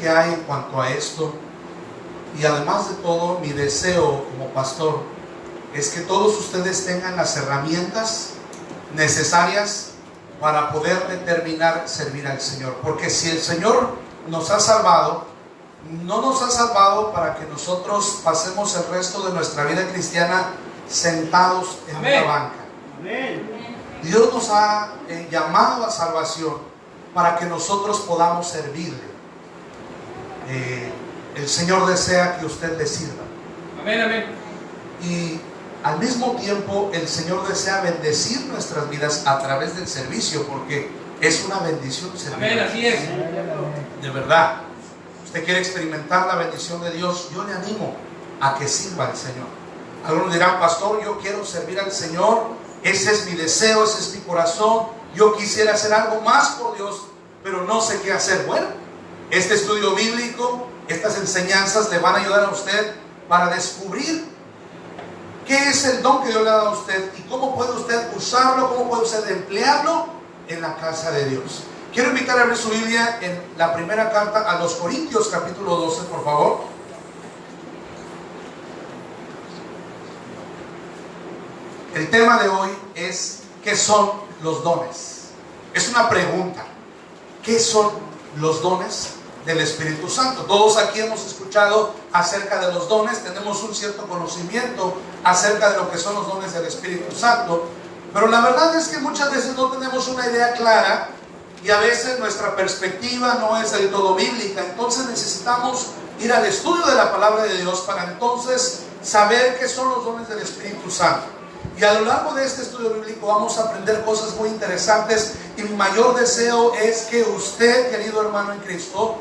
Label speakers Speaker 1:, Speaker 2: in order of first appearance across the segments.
Speaker 1: que hay en cuanto a esto, y además de todo, mi deseo como pastor es que todos ustedes tengan las herramientas necesarias para poder determinar servir al Señor. Porque si el Señor nos ha salvado, no nos ha salvado para que nosotros pasemos el resto de nuestra vida cristiana sentados en una banca. Dios nos ha llamado a salvación para que nosotros podamos servirle. El Señor desea que usted le sirva. Y al mismo tiempo el Señor desea bendecir nuestras vidas a través del servicio, porque es una bendición servir.
Speaker 2: Así es.
Speaker 1: De verdad, usted quiere experimentar la bendición de Dios, yo le animo a que sirva al Señor. Algunos dirán: pastor, yo quiero servir al Señor, ese es mi deseo, ese es mi corazón, yo quisiera hacer algo más por Dios, pero no sé qué hacer. Bueno, este estudio bíblico, estas enseñanzas le van a ayudar a usted para descubrir qué es el don que Dios le ha dado a usted y cómo puede usted usarlo, cómo puede usted emplearlo en la casa de Dios. Quiero invitar a abrir su Biblia en la primera carta a los Corintios, capítulo 12, por favor. El tema de hoy es: ¿qué son los dones? Es una pregunta. ¿Qué son los dones del Espíritu Santo? Todos aquí hemos escuchado acerca de los dones, tenemos un cierto conocimiento acerca de lo que son los dones del Espíritu Santo, pero la verdad es que muchas veces no tenemos una idea clara y a veces nuestra perspectiva no es del todo bíblica. Entonces necesitamos ir al estudio de la palabra de Dios para entonces saber qué son los dones del Espíritu Santo. Y a lo largo de este estudio bíblico vamos a aprender cosas muy interesantes, y mi mayor deseo es que usted, querido hermano en Cristo,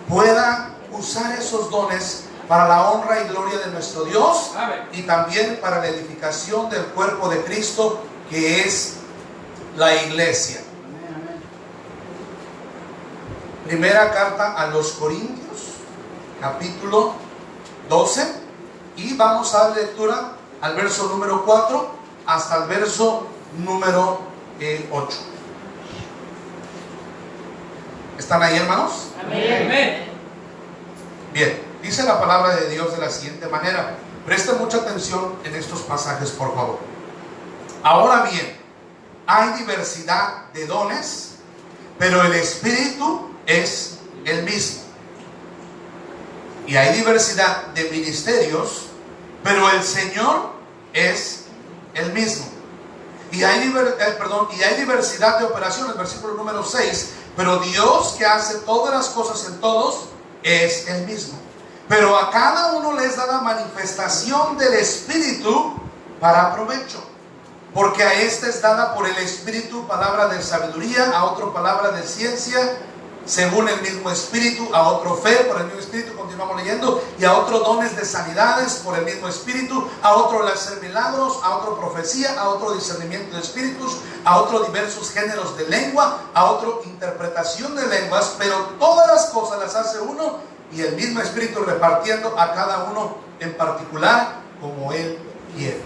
Speaker 1: pueda usar esos dones para la honra y gloria de nuestro Dios. Amén. Y también para la edificación del cuerpo de Cristo, que es la iglesia. Amén. Primera carta a los Corintios, capítulo 12, y vamos a dar lectura al verso número 4 hasta el verso número 8. ¿Están ahí, hermanos?
Speaker 2: Amén.
Speaker 1: Bien, dice la palabra de Dios de la siguiente manera. Presten mucha atención en estos pasajes, por favor. Ahora bien, hay diversidad de dones, pero el Espíritu es el mismo. Y hay diversidad de ministerios, pero el Señor es el mismo. Y hay diversidad de operaciones, versículo número 6, pero Dios, que hace todas las cosas en todos, es el mismo. Pero a cada uno les da la manifestación del Espíritu para provecho. Porque a este es dada por el Espíritu palabra de sabiduría, a otro palabra de ciencia, según el mismo Espíritu, a otro fe por el mismo Espíritu, continuamos leyendo, y a otro dones de sanidades por el mismo Espíritu, a otro el hacer milagros, a otro profecía, a otro discernimiento de espíritus, a otro diversos géneros de lengua, a otro interpretación de lenguas, pero todas las cosas las hace uno, y el mismo Espíritu repartiendo a cada uno en particular como Él quiere.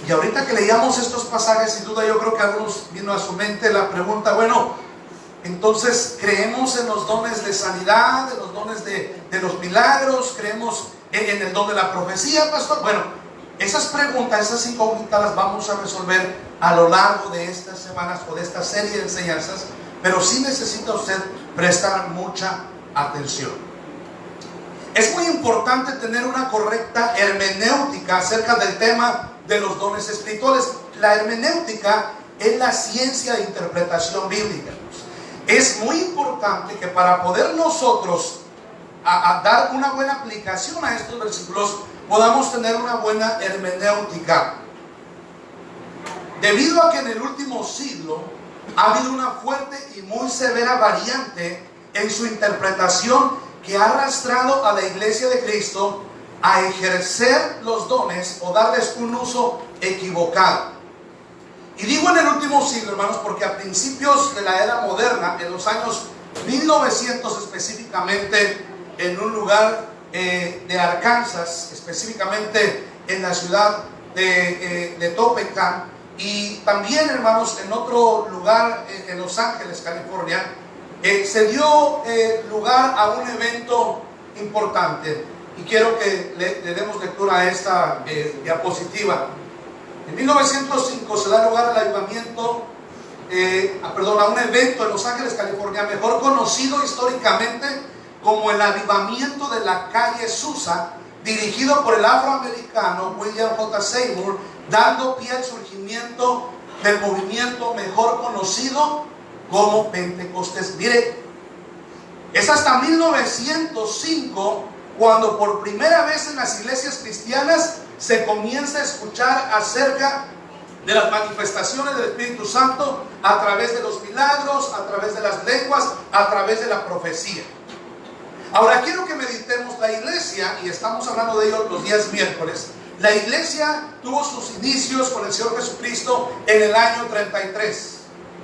Speaker 1: Y ahorita que leíamos estos pasajes, sin duda yo creo que a algunos vino a su mente la pregunta: bueno, entonces, ¿creemos en los dones de sanidad, en los dones de los milagros? ¿Creemos en el don de la profecía, pastor? Bueno, esas preguntas, esas incógnitas las vamos a resolver a lo largo de estas semanas o de esta serie de enseñanzas, pero sí necesita usted prestar mucha atención. Es muy importante tener una correcta hermenéutica acerca del tema de los dones espirituales. La hermenéutica es la ciencia de interpretación bíblica. Es muy importante que para poder nosotros a dar una buena aplicación a estos versículos, podamos tener una buena hermenéutica. Debido a que en el último siglo ha habido una fuerte y muy severa variante en su interpretación que ha arrastrado a la iglesia de Cristo a ejercer los dones o darles un uso equivocado. Y digo en el último siglo, hermanos, porque a principios de la era moderna, en los años 1900 específicamente, en un lugar de Arkansas, específicamente en la ciudad de Topeka, y también, hermanos, en otro lugar en Los Ángeles, California, se dio lugar a un evento importante y quiero que le demos lectura a esta diapositiva. En 1905 se da lugar al avivamiento, a un evento en Los Ángeles, California, mejor conocido históricamente como el avivamiento de la calle Susa, dirigido por el afroamericano William J. Seymour, dando pie al surgimiento del movimiento mejor conocido como Pentecostés. Mire, es hasta 1905 cuando por primera vez en las iglesias cristianas se comienza a escuchar acerca de las manifestaciones del Espíritu Santo a través de los milagros, a través de las lenguas, a través de la profecía. Ahora quiero que meditemos la iglesia, y estamos hablando de ello los días miércoles. La iglesia tuvo sus inicios con el Señor Jesucristo en el año 33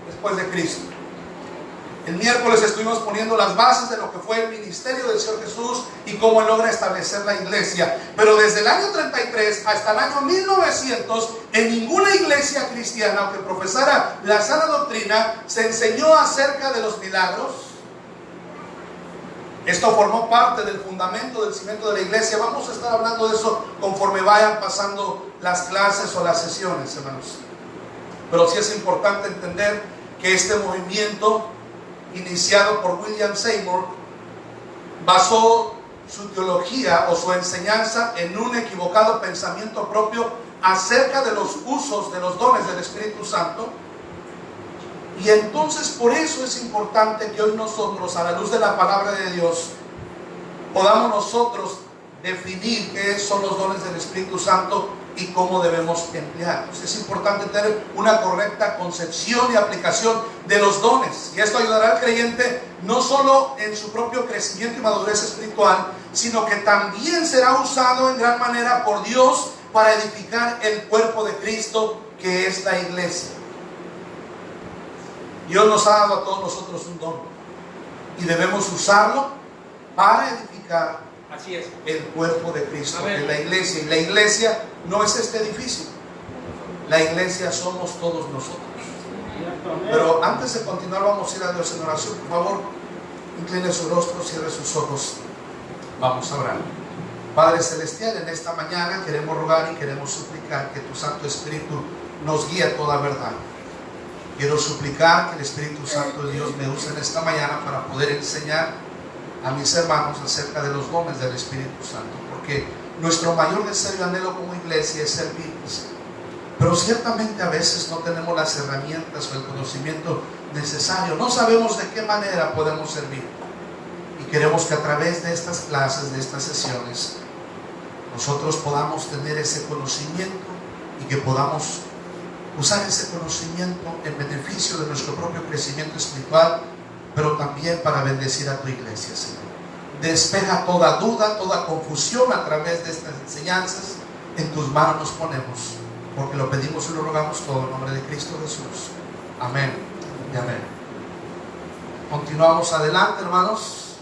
Speaker 1: después de Cristo. El miércoles estuvimos poniendo las bases de lo que fue el ministerio del Señor Jesús y cómo Él logra establecer la iglesia. Pero desde el año 33 hasta el año 1900, en ninguna iglesia cristiana, aunque profesara la sana doctrina, se enseñó acerca de los milagros. Esto formó parte del fundamento del cimiento de la iglesia. Vamos a estar hablando de eso conforme vayan pasando las clases o las sesiones, hermanos. Pero sí es importante entender que este movimiento, iniciado por William Seymour, basó su teología o su enseñanza en un equivocado pensamiento propio acerca de los usos de los dones del Espíritu Santo. Y entonces por eso es importante que hoy nosotros, a la luz de la palabra de Dios, podamos nosotros definir qué son los dones del Espíritu Santo y cómo debemos emplearlos. Es importante tener una correcta concepción y aplicación de los dones, y esto ayudará al creyente no solo en su propio crecimiento y madurez espiritual, sino que también será usado en gran manera por Dios para edificar el cuerpo de Cristo, que es la iglesia. Dios nos ha dado a todos nosotros un don y debemos usarlo para edificar el cuerpo de Cristo, que es la iglesia. Y la iglesia no es este edificio, la iglesia somos todos nosotros. Pero antes de continuar, vamos a ir a Dios en oración. Por favor, incline su rostro, cierre sus ojos. Vamos a orar. Padre Celestial, en esta mañana queremos rogar y queremos suplicar que tu Santo Espíritu nos guíe a toda verdad. Quiero suplicar que el Espíritu Santo de Dios me use en esta mañana para poder enseñar a mis hermanos acerca de los dones del Espíritu Santo, porque nuestro mayor deseo y anhelo como iglesia es servirles, pero ciertamente a veces no tenemos las herramientas o el conocimiento necesario, no sabemos de qué manera podemos servir, y queremos que a través de estas clases, de estas sesiones, nosotros podamos tener ese conocimiento y que podamos usar ese conocimiento en beneficio de nuestro propio crecimiento espiritual, pero también para bendecir a tu iglesia, Señor. Despeja toda duda, toda confusión a través de estas enseñanzas. En tus manos nos ponemos, porque lo pedimos y lo rogamos todo en nombre de Cristo Jesús. Amén y amén. Continuamos adelante, hermanos.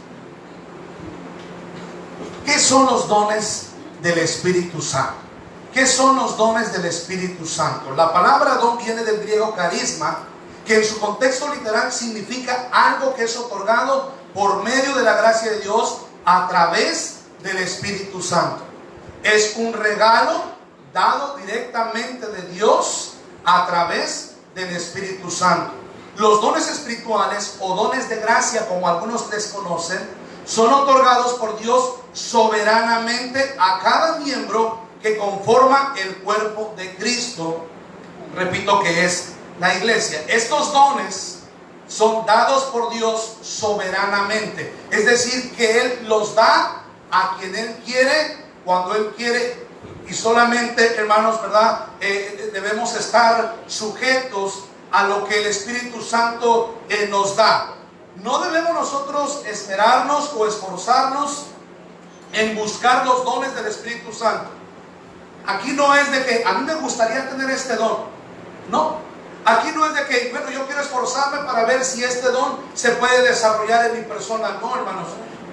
Speaker 1: ¿Qué son los dones del Espíritu Santo? ¿Qué son los dones del Espíritu Santo? La palabra don viene del griego carisma, que en su contexto literal significa algo que es otorgado por medio de la gracia de Dios a través del Espíritu Santo. Es un regalo dado directamente de Dios a través del Espíritu Santo. Los dones espirituales o dones de gracia, como algunos les conocen, son otorgados por Dios soberanamente a cada miembro que conforma el cuerpo de Cristo, repito, que es la iglesia. Estos dones son dados por Dios soberanamente, es decir, que Él los da a quien Él quiere, cuando Él quiere, y solamente, hermanos, ¿verdad? Debemos estar sujetos a lo que el Espíritu Santo nos da. No debemos nosotros esmerarnos o esforzarnos en buscar los dones del Espíritu Santo. Aquí no es de que a mí me gustaría tener este don. No. Aquí no es de que, bueno, yo quiero esforzarme para ver si este don se puede desarrollar en mi persona. No, hermanos.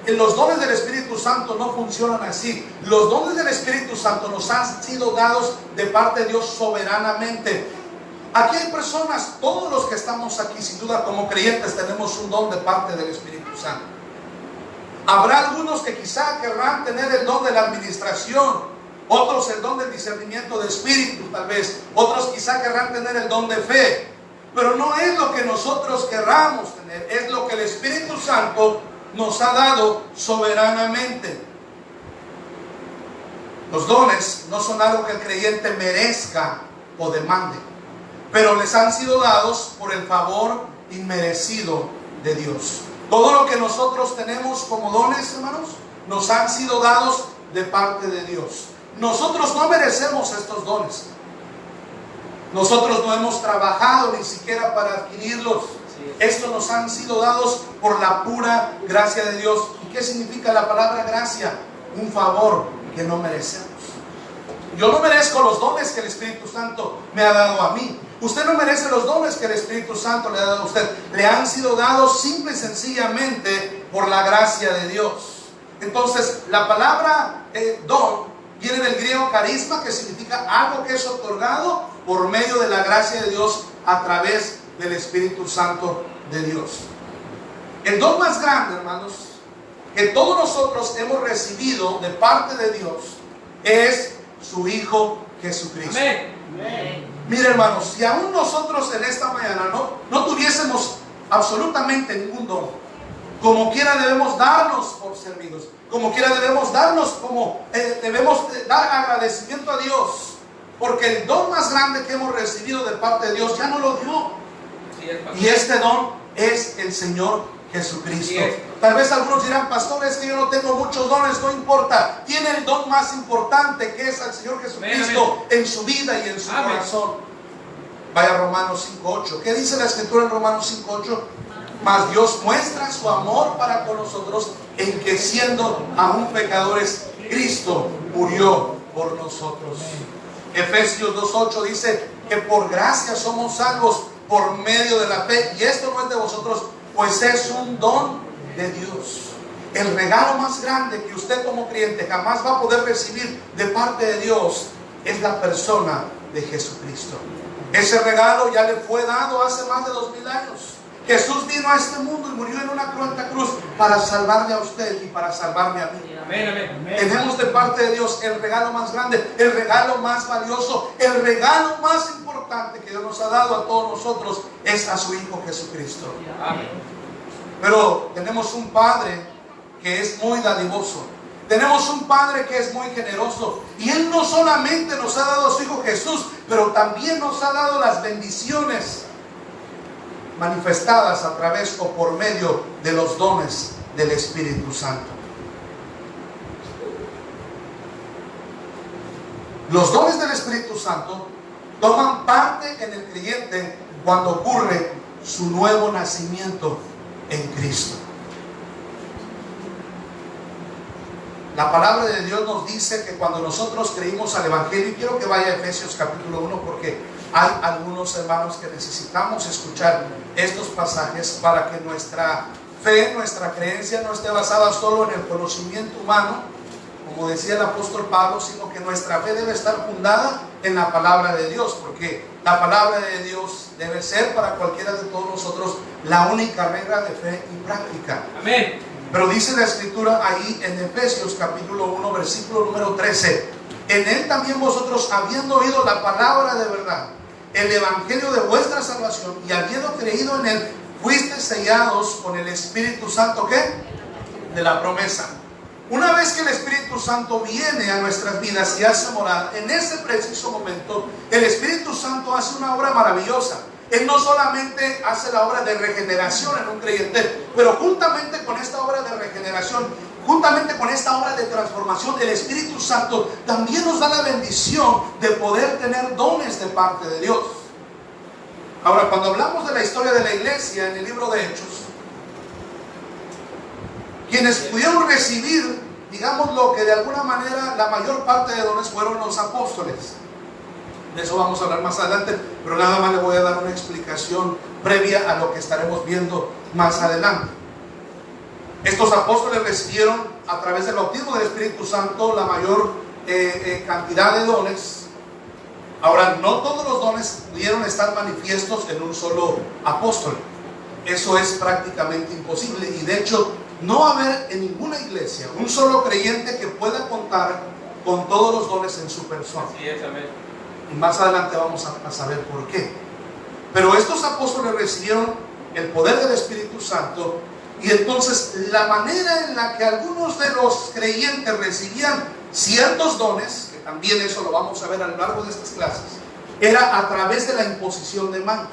Speaker 1: Los dones del Espíritu Santo no funcionan así. Los dones del Espíritu Santo nos han sido dados de parte de Dios soberanamente. Aquí hay personas, todos los que estamos aquí, sin duda como creyentes, tenemos un don de parte del Espíritu Santo. Habrá algunos que quizá querrán tener el don de la administración, otros el don del discernimiento de espíritu tal vez, otros quizá querrán tener el don de fe, pero no es lo que nosotros querramos tener, es lo que el Espíritu Santo nos ha dado soberanamente. Los dones no son algo que el creyente merezca o demande, pero les han sido dados por el favor inmerecido de Dios. Todo lo que nosotros tenemos como dones, hermanos, nos han sido dados de parte de Dios. Nosotros no merecemos estos dones. Nosotros no hemos trabajado ni siquiera para adquirirlos. Estos nos han sido dados por la pura gracia de Dios. ¿Y qué significa la palabra gracia? Un favor que no merecemos. Yo no merezco los dones que el Espíritu Santo me ha dado a mí. Usted no merece los dones que el Espíritu Santo le ha dado a usted. Le han sido dados simple y sencillamente por la gracia de Dios. Entonces, la palabra don viene del griego carisma, que significa algo que es otorgado por medio de la gracia de Dios a través del Espíritu Santo de Dios. El don más grande, hermanos, que todos nosotros hemos recibido de parte de Dios es su Hijo Jesucristo.
Speaker 2: Amén.
Speaker 1: Mire, hermanos, si aún nosotros en esta mañana no tuviésemos absolutamente ningún don, como quiera debemos darnos por servidos, como quiera debemos darnos debemos dar agradecimiento a Dios, porque el don más grande que hemos recibido de parte de Dios ya no lo dio. Y este don es el Señor Jesucristo. Tal vez algunos dirán: pastor, es que yo no tengo muchos dones. No importa, tiene el don más importante, que es al Señor Jesucristo en su vida y en su corazón. Vaya a Romanos 5:8. ¿Qué dice la Escritura en Romanos 5:8? Mas Dios muestra su amor para con nosotros en que, siendo aún pecadores, Cristo murió por nosotros. Efesios 2:8 dice que por gracia somos salvos por medio de la fe, y esto no es de vosotros, pues es un don de Dios. El regalo más grande que usted como creyente jamás va a poder recibir de parte de Dios es la persona de Jesucristo. Ese regalo ya le fue dado hace más de 2000 años. Jesús vino a este mundo y murió en una cruz para salvarle a usted y para salvarme a mí.
Speaker 2: Amén, amén, amén.
Speaker 1: Tenemos de parte de Dios el regalo más grande, el regalo más valioso, el regalo más importante que Dios nos ha dado a todos nosotros, es a su Hijo Jesucristo.
Speaker 2: Amén.
Speaker 1: Pero tenemos un Padre que es muy dadivoso. Tenemos un Padre que es muy generoso. Y Él no solamente nos ha dado a su Hijo Jesús, pero también nos ha dado las bendiciones manifestadas a través o por medio de los dones del Espíritu Santo. Los dones del Espíritu Santo toman parte en el creyente cuando ocurre su nuevo nacimiento en Cristo. La palabra de Dios nos dice que cuando nosotros creímos al Evangelio, y quiero que vaya a Efesios capítulo 1 porque hay algunos hermanos que necesitamos escuchar estos pasajes para que nuestra fe, nuestra creencia no esté basada solo en el conocimiento humano, como decía el apóstol Pablo, sino que nuestra fe debe estar fundada en la palabra de Dios, porque la palabra de Dios debe ser para cualquiera de todos nosotros la única regla de fe y práctica.
Speaker 2: Amén.
Speaker 1: Pero dice la Escritura ahí en Efesios capítulo 1 versículo número 13: en Él también vosotros, habiendo oído la palabra de verdad, el evangelio de vuestra salvación, y habiendo creído en Él, fuisteis sellados con el Espíritu Santo, ¿qué? De la promesa. Una vez que el Espíritu Santo viene a nuestras vidas y hace morada, en ese preciso momento el Espíritu Santo hace una obra maravillosa. Él no solamente hace la obra de regeneración en un creyente, pero juntamente con esta obra de regeneración, juntamente con esta obra de transformación, el Espíritu Santo también nos da la bendición de poder tener dones de parte de Dios. Ahora, cuando hablamos de la historia de la iglesia en el libro de Hechos, quienes pudieron recibir, digamos, lo que de alguna manera la mayor parte de dones fueron los apóstoles. De eso vamos a hablar más adelante, pero nada más le voy a dar una explicación previa a lo que estaremos viendo más adelante. Estos apóstoles recibieron a través del bautismo del Espíritu Santo la mayor cantidad de dones. Ahora, no todos los dones pudieron estar manifiestos en un solo apóstol. Eso es prácticamente imposible, y de hecho no va a haber en ninguna iglesia un solo creyente que pueda contar con todos los dones en su persona.
Speaker 2: Sí, amén.
Speaker 1: Y más adelante vamos a saber por qué. Pero estos apóstoles recibieron el poder del Espíritu Santo, y entonces la manera en la que algunos de los creyentes recibían ciertos dones, que también eso lo vamos a ver a lo largo de estas clases, era a través de la imposición de manos.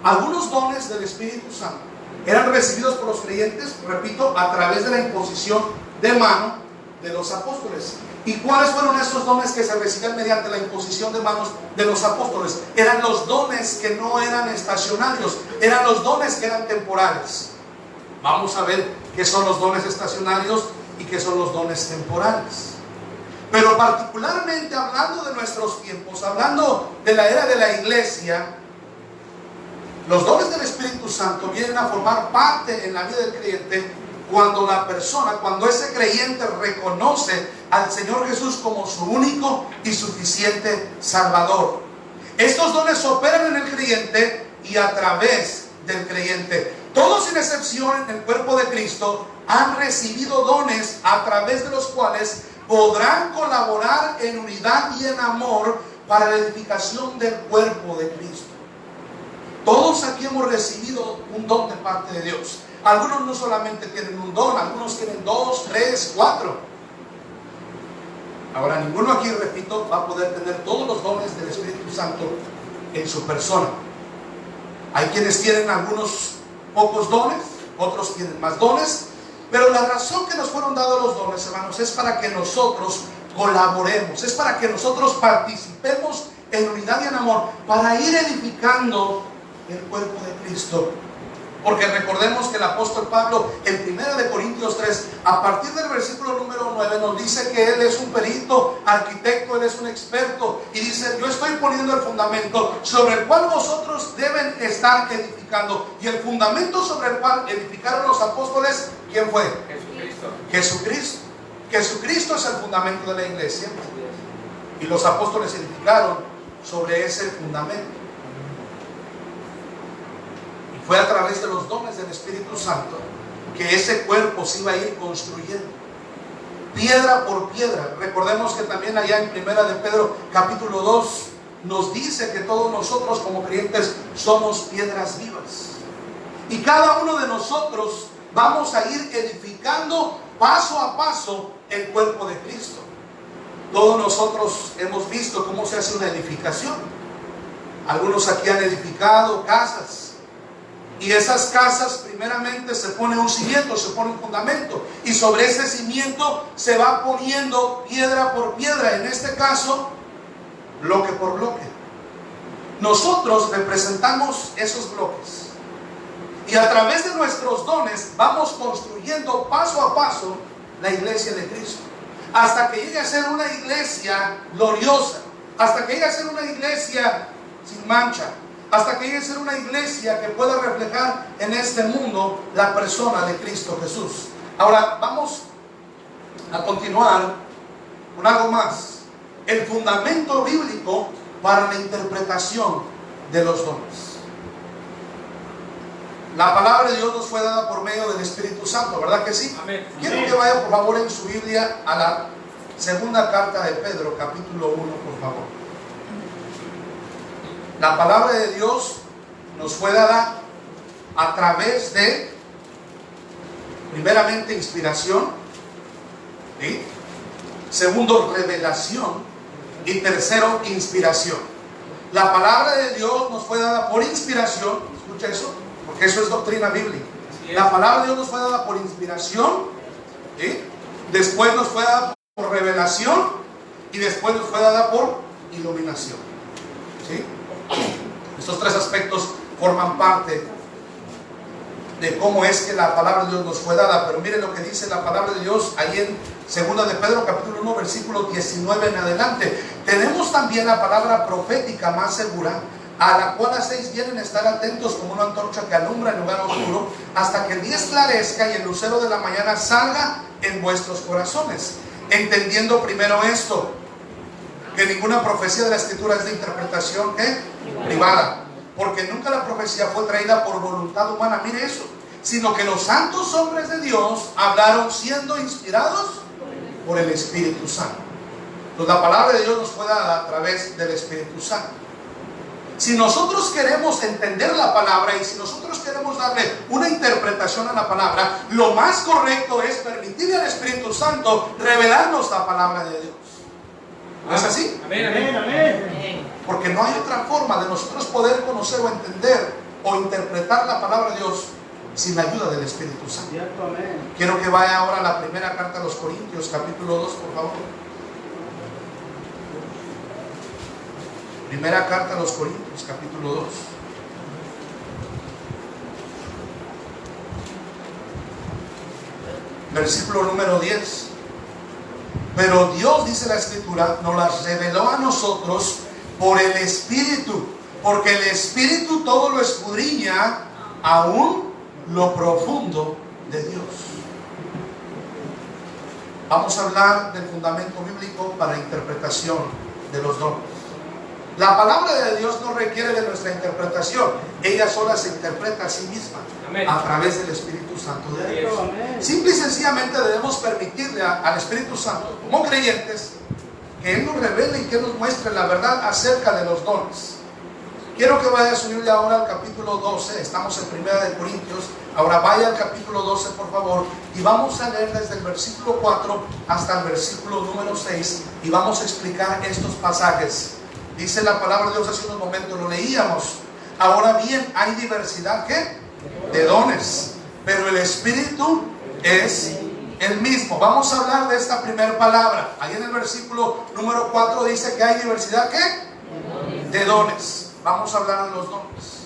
Speaker 1: Algunos dones del Espíritu Santo eran recibidos por los creyentes, repito, a través de la imposición de mano de los apóstoles. ¿Y cuáles fueron esos dones que se recibían mediante la imposición de manos de los apóstoles? Eran los dones que no eran estacionarios, eran los dones que eran temporales. Vamos a ver qué son los dones estacionarios y qué son los dones temporales. Pero particularmente hablando de nuestros tiempos, hablando de la era de la iglesia, los dones del Espíritu Santo vienen a formar parte en la vida del creyente cuando la persona, cuando ese creyente reconoce al Señor Jesús como su único y suficiente Salvador. Estos dones operan en el creyente y a través del creyente. Todos sin excepción en el cuerpo de Cristo han recibido dones a través de los cuales podrán colaborar en unidad y en amor para la edificación del cuerpo de Cristo. Todos aquí hemos recibido un don de parte de Dios. Algunos no solamente tienen un don, algunos tienen 2, 3, 4. Ahora, ninguno aquí, repito, va a poder tener todos los dones del Espíritu Santo en su persona. Hay quienes tienen algunos pocos dones, otros tienen más dones, pero la razón que nos fueron dados los dones, hermanos, es para que nosotros colaboremos, es para que nosotros participemos en unidad y en amor, para ir edificando el cuerpo de Cristo. Porque recordemos que el apóstol Pablo en 1 Corintios 3, a partir del versículo número 9, nos dice que él es un perito, arquitecto, él es un experto, y dice: yo estoy poniendo el fundamento sobre el cual vosotros deben estar edificando. Y el fundamento sobre el cual edificaron los apóstoles, ¿quién fue?
Speaker 2: Jesucristo.
Speaker 1: Jesucristo. Jesucristo es el fundamento de la iglesia, y los apóstoles edificaron sobre ese fundamento. Fue a través de los dones del Espíritu Santo que ese cuerpo se iba a ir construyendo, piedra por piedra. Recordemos que también allá en 1 de Pedro capítulo 2 nos dice que todos nosotros como creyentes somos piedras vivas, y cada uno de nosotros vamos a ir edificando paso a paso el cuerpo de Cristo. Todos nosotros hemos visto cómo se hace una edificación. Algunos aquí han edificado casas, y esas casas primeramente se pone un cimiento, se pone un fundamento, y sobre ese cimiento se va poniendo piedra por piedra, en este caso bloque por bloque. Nosotros representamos esos bloques, y a través de nuestros dones vamos construyendo paso a paso la iglesia de Cristo, hasta que llegue a ser una iglesia gloriosa, hasta que llegue a ser una iglesia sin mancha, hasta que llegue a ser una iglesia que pueda reflejar en este mundo la persona de Cristo Jesús. Ahora vamos a continuar con algo más: el fundamento bíblico para la interpretación de los dones. La palabra de Dios nos fue dada por medio del Espíritu Santo, ¿verdad que sí?
Speaker 2: Amén.
Speaker 1: Quiero que vaya por favor en su Biblia a la segunda carta de Pedro, capítulo 1, por favor. La palabra de Dios nos fue dada a través de, primeramente, inspiración, ¿sí? Segundo, revelación, y tercero, inspiración. La palabra de Dios nos fue dada por inspiración. Escucha eso, porque eso es doctrina bíblica. La palabra de Dios nos fue dada por inspiración, ¿sí? Después nos fue dada por revelación, y después nos fue dada por iluminación, ¿sí? Estos tres aspectos forman parte de cómo es que la palabra de Dios nos fue dada. Pero miren lo que dice la palabra de Dios ahí en 2 de Pedro capítulo 1 versículo 19 en adelante. Tenemos también la palabra profética más segura, a la cual hacéis bien en estar atentos como una antorcha que alumbra en lugar oscuro, hasta que el día esclarezca y el lucero de la mañana salga en vuestros corazones, entendiendo primero esto, que ninguna profecía de la Escritura es de interpretación, ¿qué? Privada. Porque nunca la profecía fue traída por voluntad humana, mire eso, sino que los santos hombres de Dios hablaron siendo inspirados por el Espíritu Santo. Pues la palabra de Dios nos fue dada a través del Espíritu Santo. Si nosotros queremos entender la palabra y si nosotros queremos darle una interpretación a la palabra, lo más correcto es permitirle al Espíritu Santo revelarnos la palabra de Dios. ¿No es así?
Speaker 2: Amén, amén, amén.
Speaker 1: Porque no hay otra forma de nosotros poder conocer o entender o interpretar la palabra de Dios sin la ayuda del Espíritu Santo.
Speaker 2: Cierto, amén.
Speaker 1: Quiero que vaya ahora a la primera carta a los Corintios, capítulo 2, por favor. Primera carta a los Corintios, capítulo 2. Versículo número 10. Pero Dios, dice la Escritura, nos las reveló a nosotros por el Espíritu, porque el Espíritu todo lo escudriña, aún lo profundo de Dios. Vamos a hablar del fundamento bíblico para la interpretación de los dones. La palabra de Dios no requiere de nuestra interpretación, ella sola se interpreta a sí misma. Amén. A través del Espíritu Santo de Dios. Simple y sencillamente debemos permitirle al Espíritu Santo, como creyentes, que Él nos revele y que nos muestre la verdad acerca de los dones. Quiero que vaya a su Biblia ahora al capítulo 12, estamos en Primera de Corintios, ahora vaya al capítulo 12 por favor, y vamos a leer desde el versículo 4 hasta el versículo número 6, y vamos a explicar estos pasajes. Dice la palabra de Dios, hace unos momentos lo leíamos. Ahora bien, hay diversidad, ¿qué? De dones, pero el Espíritu es el mismo. Vamos a hablar de esta primera palabra. Ahí en el versículo número 4 dice que hay diversidad, ¿qué? De dones. Vamos a hablar de los dones.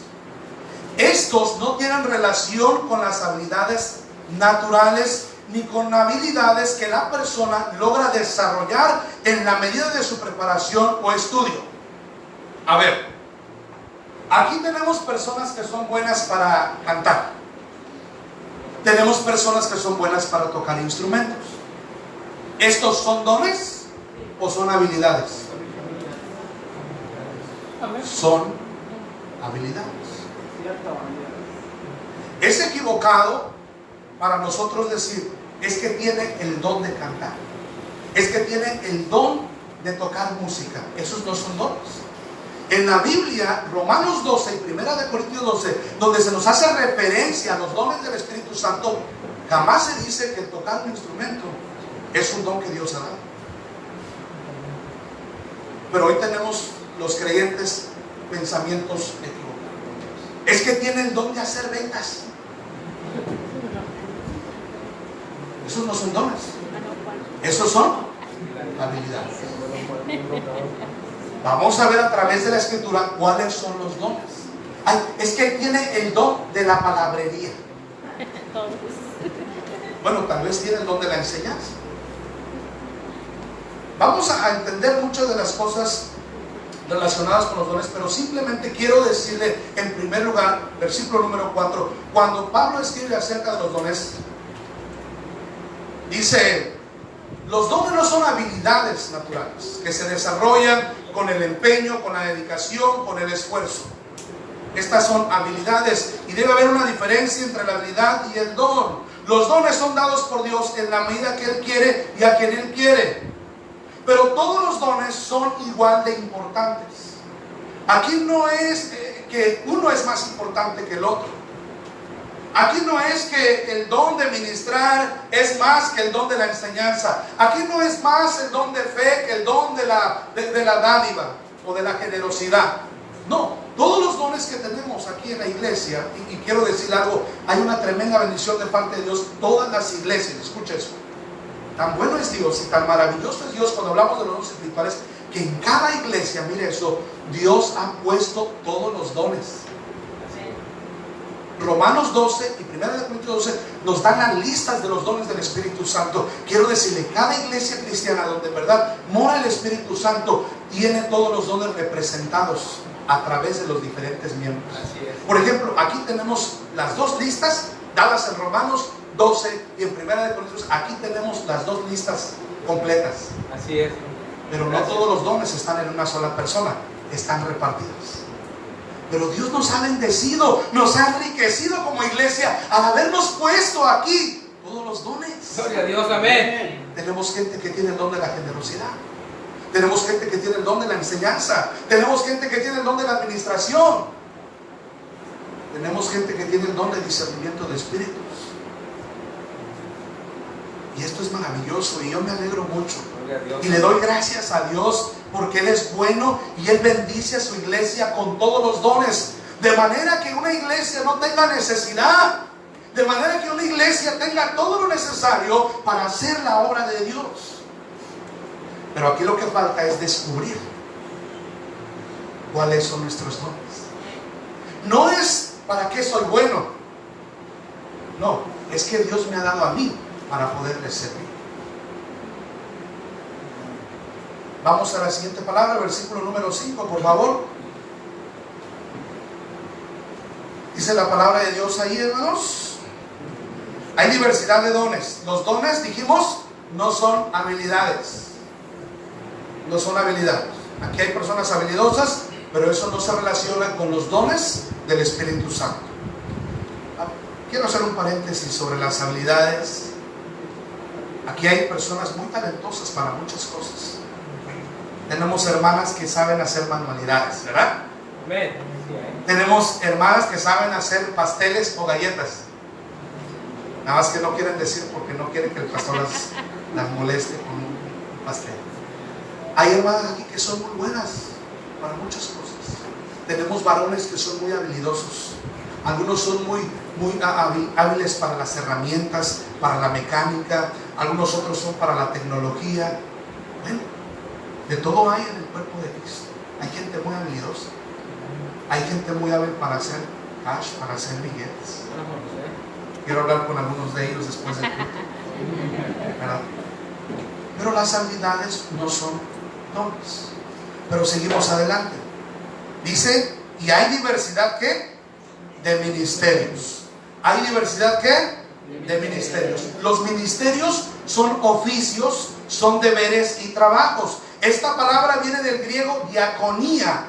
Speaker 1: Estos no tienen relación con las habilidades naturales ni con habilidades que la persona logra desarrollar en la medida de su preparación o estudio. A ver, aquí tenemos personas que son buenas para cantar. Tenemos personas que son buenas para tocar instrumentos. ¿Estos son dones o son habilidades? Son habilidades. Es equivocado para nosotros decir, es que tiene el don de cantar, es que tiene el don de tocar música. Esos no son dones. En la Biblia, Romanos 12 y Primera de Corintios 12, donde se nos hace referencia a los dones del Espíritu Santo, jamás se dice que el tocar un instrumento es un don que Dios ha dado. Pero hoy tenemos los creyentes pensamientos equivocados. Es que tiene el don de hacer ventas. Esos no son dones, esos son habilidades. Vamos a ver a través de la Escritura cuáles son los dones. Ay, es que tiene el don de la palabrería. Bueno, tal vez tiene el don de la enseñanza. Vamos a entender muchas de las cosas relacionadas con los dones, pero simplemente quiero decirle en primer lugar, versículo número 4, cuando Pablo escribe acerca de los dones, dice: los dones no son habilidades naturales que se desarrollan con el empeño, con la dedicación, con el esfuerzo. Estas son habilidades y debe haber una diferencia entre la habilidad y el don. Los dones son dados por Dios en la medida que Él quiere y a quien Él quiere. Pero todos los dones son igual de importantes. Aquí no es que uno es más importante que el otro. Aquí no es que el don de ministrar es más que el don de la enseñanza. Aquí no es más el don de fe que el don de la dádiva o de la generosidad. No, todos los dones que tenemos aquí en la iglesia, y quiero decir algo, hay una tremenda bendición de parte de Dios. Todas las iglesias, escucha eso, tan bueno es Dios y tan maravilloso es Dios cuando hablamos de los dones espirituales, que en cada iglesia, mire eso, Dios ha puesto todos los dones. Romanos 12 y 1 Corintios 12 nos dan las listas de los dones del Espíritu Santo. Quiero decirle, cada iglesia cristiana donde en verdad mora el Espíritu Santo tiene todos los dones representados a través de los diferentes miembros. Por ejemplo, aquí tenemos las dos listas dadas en Romanos 12 y en 1 Corintios. Aquí tenemos las dos listas completas.
Speaker 2: Así es.
Speaker 1: Pero no todos los dones están en una sola persona, están repartidos. Pero Dios nos ha bendecido, nos ha enriquecido como iglesia al habernos puesto aquí todos los dones.
Speaker 3: Gloria a Dios, amén.
Speaker 1: Tenemos gente que tiene el don de la generosidad. Tenemos gente que tiene el don de la enseñanza. Tenemos gente que tiene el don de la administración. Tenemos gente que tiene el don de discernimiento de espíritus. Y esto es maravilloso y yo me alegro mucho. Y le doy gracias a Dios porque Él es bueno y Él bendice a su iglesia con todos los dones. De manera que una iglesia no tenga necesidad. De manera que una iglesia tenga todo lo necesario para hacer la obra de Dios. Pero aquí lo que falta es descubrir cuáles son nuestros dones. No es para qué soy bueno. No, es que Dios me ha dado a mí para poderle servir. Vamos a la siguiente palabra, versículo número 5, por favor. Dice la palabra de Dios ahí, hermanos. Hay diversidad de dones. Los dones, dijimos, no son habilidades. No son habilidades. Aquí hay personas habilidosas, pero eso no se relaciona con los dones del Espíritu Santo. Quiero hacer un paréntesis sobre las habilidades. Aquí hay personas muy talentosas para muchas cosas. Tenemos hermanas que saben hacer manualidades, ¿verdad?
Speaker 3: Amén.
Speaker 1: Tenemos hermanas que saben hacer pasteles o galletas. Nada más que no quieren decir porque no quieren que el pastor las moleste con un pastel. Hay hermanas aquí que son muy buenas para muchas cosas. Tenemos varones que son muy habilidosos. Algunos son muy hábiles para las herramientas, para la mecánica. Algunos otros son para la tecnología. Bueno, de todo hay en el cuerpo de Cristo. Hay gente muy habilidosa. Hay gente muy hábil para hacer cash, para hacer billetes. Quiero hablar con algunos de ellos después del culto. ¿Verdad? Pero las habilidades no son dones. Pero seguimos adelante. Dice, y hay diversidad ¿qué? De ministerios. ¿Hay diversidad qué? De ministerios. Los ministerios son oficios, son deberes y trabajos. Esta palabra viene del griego diaconía.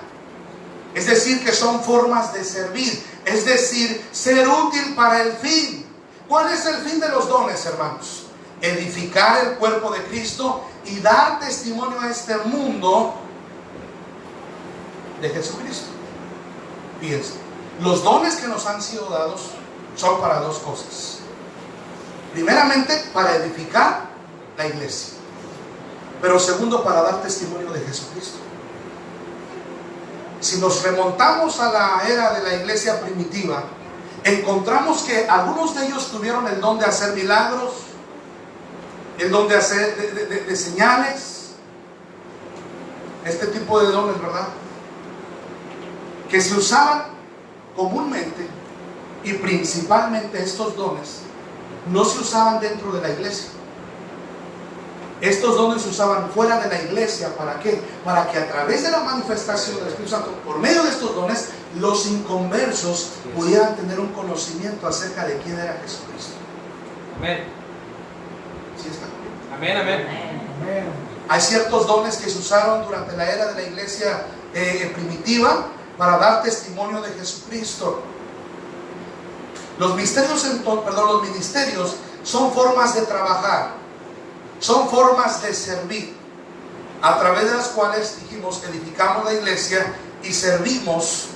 Speaker 1: Es decir, que son formas de servir. Es decir, ser útil para el fin. ¿Cuál es el fin de los dones, hermanos? Edificar el cuerpo de Cristo y dar testimonio a este mundo de Jesucristo. Fíjense, los dones que nos han sido dados son para dos cosas. Primeramente, para edificar la iglesia. Pero segundo, para dar testimonio de Jesucristo. Si nos remontamos a la era de la iglesia primitiva, encontramos que algunos de ellos tuvieron el don de hacer milagros, el don de hacer de señales, este tipo de dones, ¿verdad? Que se usaban comúnmente y principalmente estos dones no se usaban dentro de la iglesia. Estos dones se usaban fuera de la iglesia. ¿Para qué? Para que a través de la manifestación del Espíritu Santo, por medio de estos dones, los inconversos pudieran tener un conocimiento acerca de quién era Jesucristo.
Speaker 3: Amén.
Speaker 1: ¿Sí está conmigo?
Speaker 3: Amén, amén.
Speaker 2: Amén.
Speaker 1: Hay ciertos dones que se usaron durante la era de la iglesia primitiva para dar testimonio de Jesucristo. Los ministerios son formas de trabajar, son formas de servir, a través de las cuales, dijimos, edificamos la iglesia y servimos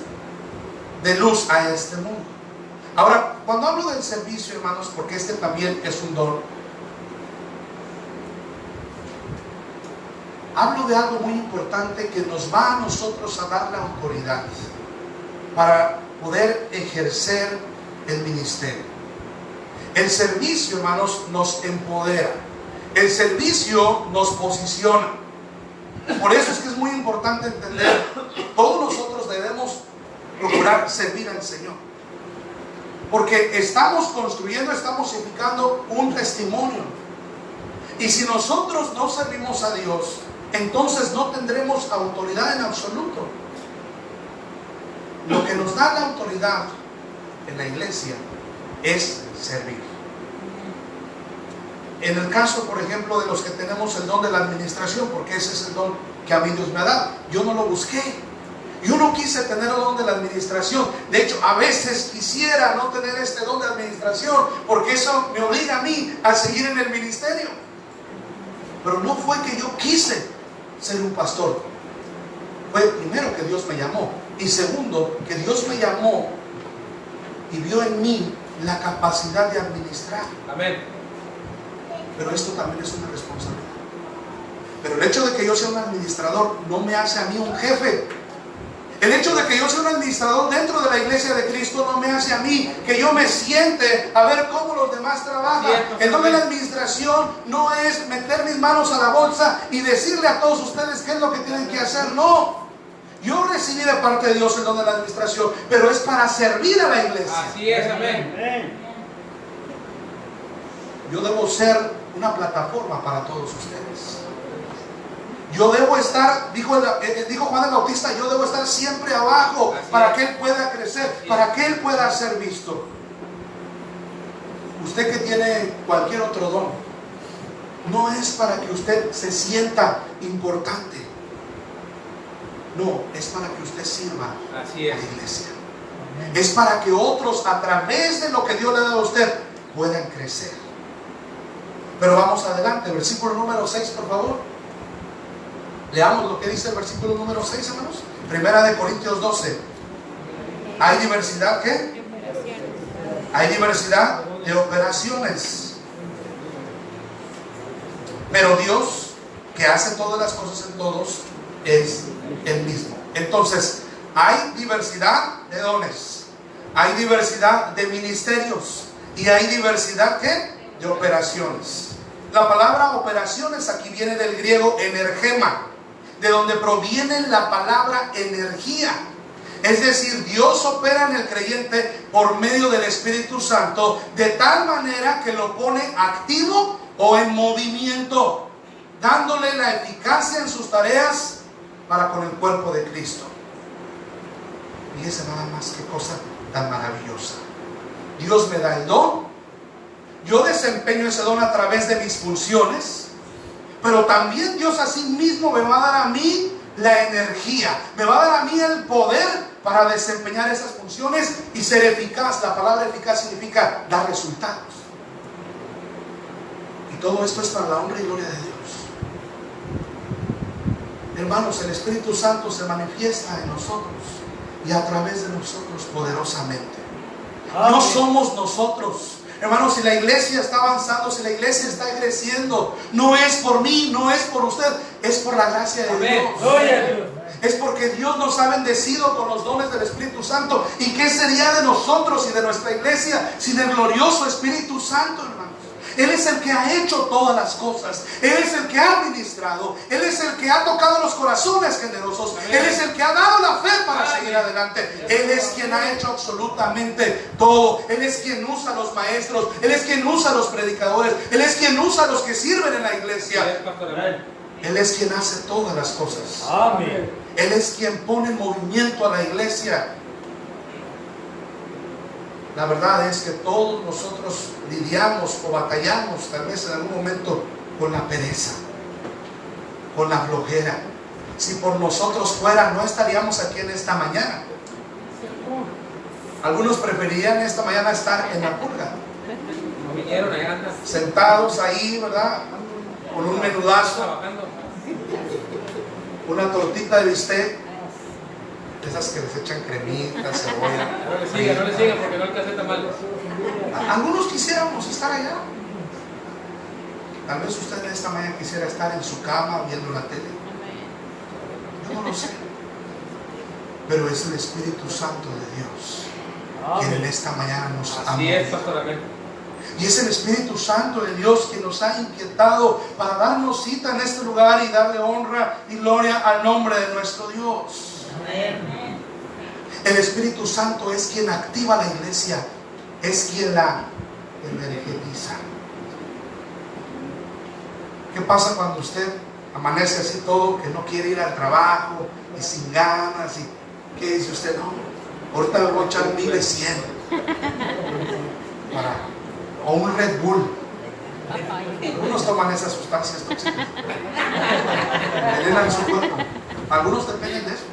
Speaker 1: de luz a este mundo. Ahora, cuando hablo del servicio, hermanos, porque este también es un don, hablo de algo muy importante que nos va a nosotros a dar la autoridad para poder ejercer el ministerio. El servicio, hermanos, nos empodera. El servicio nos posiciona. Por eso es que es muy importante entender que todos nosotros debemos procurar servir al Señor. Porque estamos construyendo, estamos edificando un testimonio. Y si nosotros no servimos a Dios, entonces no tendremos autoridad en absoluto. Lo que nos da la autoridad en la iglesia es servir. En el caso, por ejemplo, de los que tenemos el don de la administración, porque ese es el don que a mí Dios me ha dado, yo no lo busqué. Yo no quise tener el don de la administración. De hecho, a veces quisiera no tener este don de administración, porque eso me obliga a mí a seguir en el ministerio. Pero no fue que yo quise ser un pastor. Fue primero que Dios me llamó, y segundo, que Dios me llamó y vio en mí la capacidad de administrar.
Speaker 3: Amén.
Speaker 1: Pero esto también es una responsabilidad. Pero el hecho de que yo sea un administrador no me hace a mí un jefe. El hecho de que yo sea un administrador dentro de la iglesia de Cristo no me hace a mí que yo me siente a ver cómo los demás trabajan. El don de la administración no es meter mis manos a la bolsa y decirle a todos ustedes qué es lo que tienen que hacer. No. Yo recibí de parte de Dios el don de la administración, pero es para servir a la iglesia.
Speaker 3: Así es, amén.
Speaker 2: Amén.
Speaker 1: Yo debo ser una plataforma para todos ustedes. Yo debo estar, dijo Juan el Bautista, yo debo estar siempre abajo para que Él pueda crecer, para que Él pueda ser visto. Usted que tiene cualquier otro don, no es para que usted se sienta importante. No, es para que usted sirva
Speaker 3: Así
Speaker 1: a
Speaker 3: es.
Speaker 1: la iglesia. Es para que otros, a través de lo que Dios le da a usted, puedan crecer. Pero vamos adelante, versículo número 6, por favor. Leamos lo que dice el versículo número 6, hermanos. Primera de Corintios 12. ¿Hay diversidad qué? Hay diversidad de operaciones. Pero Dios, que hace todas las cosas en todos, es el mismo. Entonces, hay diversidad de dones, hay diversidad de ministerios y hay diversidad ¿qué? De operaciones. La palabra operaciones aquí viene del griego energema, de donde proviene la palabra energía. Es decir, Dios opera en el creyente por medio del Espíritu Santo de tal manera que lo pone activo o en movimiento, dándole la eficacia en sus tareas para con el cuerpo de Cristo. Fíjese nada más qué cosa tan maravillosa. Dios me da el don, yo desempeño ese don a través de mis funciones, pero también Dios a sí mismo me va a dar a mí la energía, me va a dar a mí el poder para desempeñar esas funciones y ser eficaz. La palabra eficaz significa dar resultados. Y todo esto es para la honra y gloria de Dios. Hermanos, el Espíritu Santo se manifiesta en nosotros y a través de nosotros poderosamente. No somos nosotros. Hermanos, si la iglesia está avanzando, si la iglesia está creciendo, no es por mí, no es por usted, es por la gracia de Dios. Es porque Dios nos ha bendecido con los dones del Espíritu Santo. ¿Y qué sería de nosotros y de nuestra iglesia sin el glorioso Espíritu Santo, hermanos? Él es el que ha hecho todas las cosas. Él es el que ha ministrado. Él es el que ha tocado los corazones generosos. Él es el que ha dado la fe para seguir adelante. Él es quien ha hecho absolutamente todo. Él es quien usa a los maestros. Él es quien usa a los predicadores. Él es quien usa a los que sirven en la iglesia. Él es quien hace todas las cosas.
Speaker 2: Amén.
Speaker 1: Él es quien pone en movimiento a la iglesia. La verdad es que todos nosotros lidiamos o batallamos tal vez en algún momento con la pereza, con la flojera. Si por nosotros fuera, no estaríamos aquí en esta mañana. Algunos preferirían esta mañana estar en la purga,
Speaker 3: No vinieron, allá andan
Speaker 1: sentados ahí, ¿verdad? Con un menudazo,
Speaker 3: trabajando.
Speaker 1: una tortita de bistec, esas que les echan cremita, cebolla.
Speaker 3: No le sigan porque no alcancé tamales.
Speaker 1: Algunos quisiéramos estar allá. Tal vez usted esta mañana quisiera estar en su cama viendo la tele. Yo no lo sé. Pero es el Espíritu Santo de Dios quien en esta mañana nos ha
Speaker 3: Así es,
Speaker 1: movido.
Speaker 3: pastor, amén.
Speaker 1: Y es el Espíritu Santo de Dios que nos ha inquietado para darnos cita en este lugar y darle honra y gloria al nombre de nuestro Dios. El Espíritu Santo es quien activa la iglesia, es quien la energiza. ¿Qué pasa cuando usted amanece así todo, que no quiere ir al trabajo y sin ganas? ¿Y qué dice usted? No, ahorita me voy a echar 1100 o un Red Bull. Algunos toman esas sustancias tóxicas, envenenan su cuerpo. Algunos dependen de eso.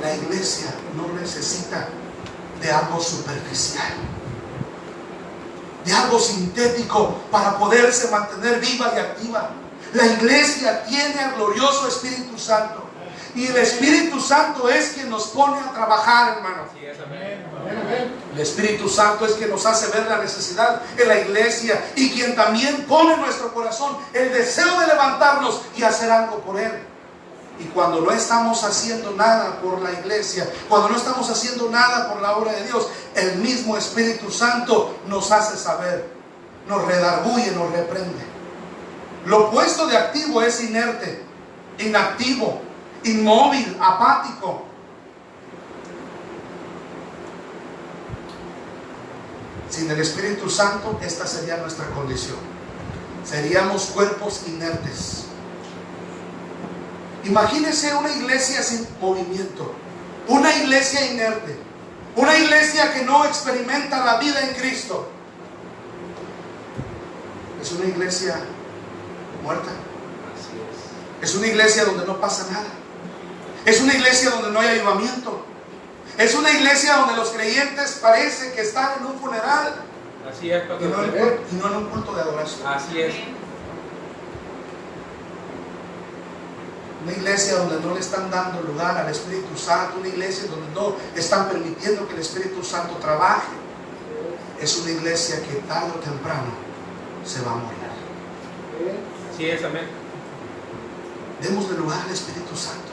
Speaker 1: La iglesia no necesita de algo superficial, de algo sintético para poderse mantener viva y activa. La iglesia tiene al glorioso Espíritu Santo, y el Espíritu Santo es quien nos pone a trabajar, hermano.
Speaker 3: Así es, amén.
Speaker 1: El Espíritu Santo es quien nos hace ver la necesidad en la iglesia, y quien también pone en nuestro corazón el deseo de levantarnos y hacer algo por Él. Y cuando no estamos haciendo nada por la iglesia, cuando no estamos haciendo nada por la obra de Dios, el mismo Espíritu Santo nos hace saber, nos redarguye, nos reprende. Lo opuesto de activo es inerte, inactivo, inmóvil, apático. Sin el Espíritu Santo, esta sería nuestra condición. Seríamos cuerpos inertes. Imagínese una iglesia sin movimiento, una iglesia inerte, una iglesia que no experimenta la vida en Cristo. Es una iglesia muerta.
Speaker 3: Así
Speaker 1: Es una iglesia donde no pasa nada. Es una iglesia donde no hay avivamiento. Es una iglesia donde los creyentes parece que están en un funeral
Speaker 3: es. Así es,
Speaker 1: y
Speaker 3: pastor.
Speaker 1: no en un culto de adoración.
Speaker 3: Así es.
Speaker 1: Una iglesia donde no le están dando lugar al Espíritu Santo. Una iglesia donde no están permitiendo que el Espíritu Santo trabaje. Es una iglesia que tarde o temprano se va a morir.
Speaker 3: Así es, amén.
Speaker 1: Démosle lugar al Espíritu Santo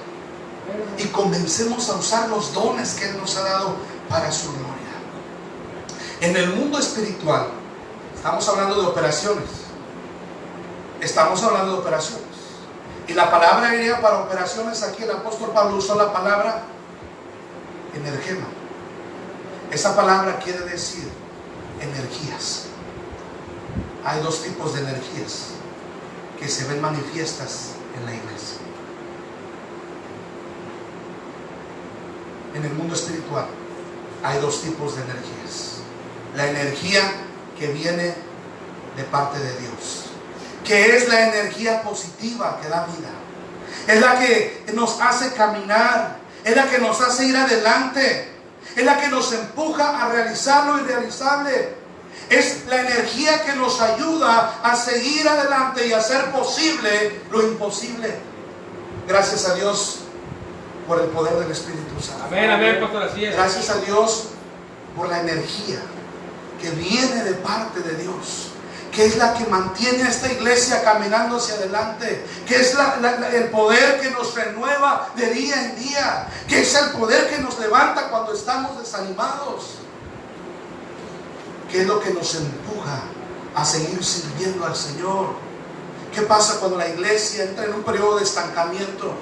Speaker 1: y comencemos a usar los dones que Él nos ha dado para su gloria. En el mundo espiritual estamos hablando de operaciones. Estamos hablando de operaciones. Y la palabra griega para operaciones, aquí el apóstol Pablo usó la palabra energema. Esa palabra quiere decir energías. Hay dos tipos de energías que se ven manifiestas en la iglesia. En el mundo espiritual hay dos tipos de energías. La energía que viene de parte de Dios, que es la energía positiva que da vida. Es la que nos hace caminar, es la que nos hace ir adelante, es la que nos empuja a realizar lo irrealizable. Es la energía que nos ayuda a seguir adelante y a hacer posible lo imposible. Gracias a Dios por el poder del Espíritu Santo.
Speaker 3: Amén, amén, pastor, así es.
Speaker 1: Gracias a Dios por la energía que viene de parte de Dios, que es la que mantiene a esta iglesia caminando hacia adelante, que es el poder que nos renueva de día en día, que es el poder que nos levanta cuando estamos desanimados, que es lo que nos empuja a seguir sirviendo al Señor. ¿Qué pasa cuando la iglesia entra en un periodo de estancamiento?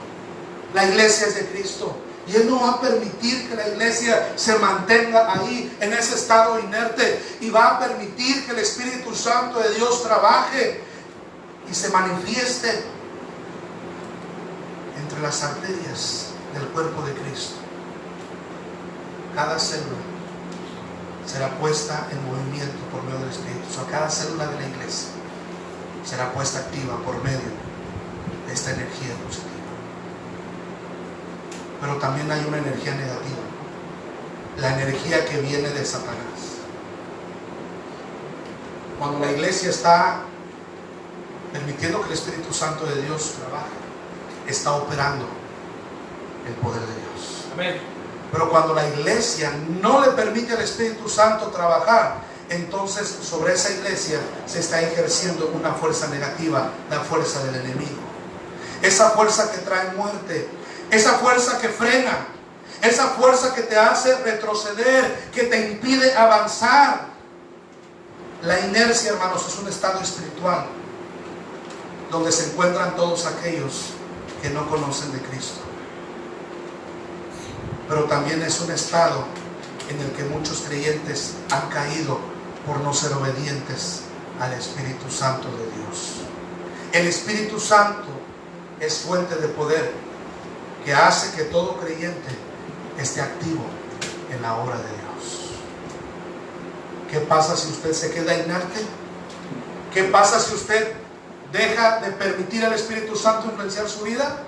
Speaker 1: La iglesia es de Cristo y Él no va a permitir que la iglesia se mantenga ahí en ese estado inerte, y va a permitir que el Espíritu Santo de Dios trabaje y se manifieste entre las arterias del cuerpo de Cristo. Cada célula será puesta en movimiento por medio del Espíritu. O sea, cada célula de la iglesia será puesta activa por medio de esta energía positiva. Pero también hay una energía negativa, la energía que viene de Satanás. Cuando la iglesia está permitiendo que el Espíritu Santo de Dios trabaje, está operando el poder de Dios.
Speaker 3: Amén.
Speaker 1: Pero cuando la iglesia no le permite al Espíritu Santo trabajar, entonces sobre esa iglesia se está ejerciendo una fuerza negativa, la fuerza del enemigo. Esa fuerza que trae muerte, esa fuerza que frena, esa fuerza que te hace retroceder, que te impide avanzar. La inercia, hermanos, es un estado espiritual donde se encuentran todos aquellos que no conocen de Cristo. Pero también es un estado en el que muchos creyentes han caído por no ser obedientes al Espíritu Santo de Dios. El Espíritu Santo es fuente de poder que hace que todo creyente esté activo en la obra de Dios. ¿Qué pasa si usted se queda inerte? ¿Qué pasa si usted deja de permitir al Espíritu Santo influenciar su vida?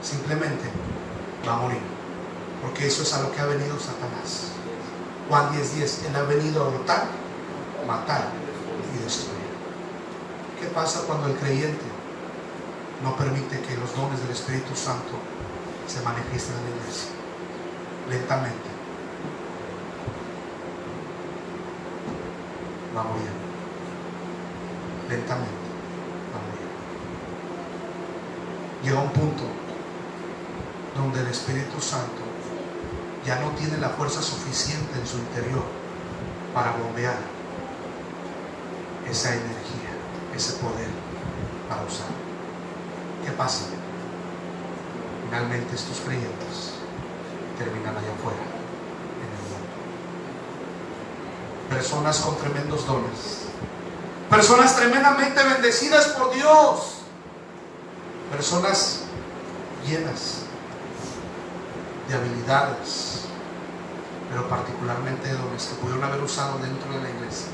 Speaker 1: Simplemente va a morir, porque eso es a lo que ha venido Satanás. Juan 10:10, Él ha venido a hurtar, matar y destruir. ¿Qué pasa cuando el creyente no permite que los dones del Espíritu Santo se manifiesten en la iglesia? Lentamente va muriendo. Lentamente va muriendo. Llega un punto donde el Espíritu Santo ya no tiene la fuerza suficiente en su interior para bombear esa energía, ese poder para usar. ¿Qué pasa? Finalmente estos creyentes terminan allá afuera en el mundo. Personas con tremendos dones, personas tremendamente bendecidas por Dios, personas llenas de habilidades, pero particularmente de dones que pudieron haber usado dentro de la iglesia,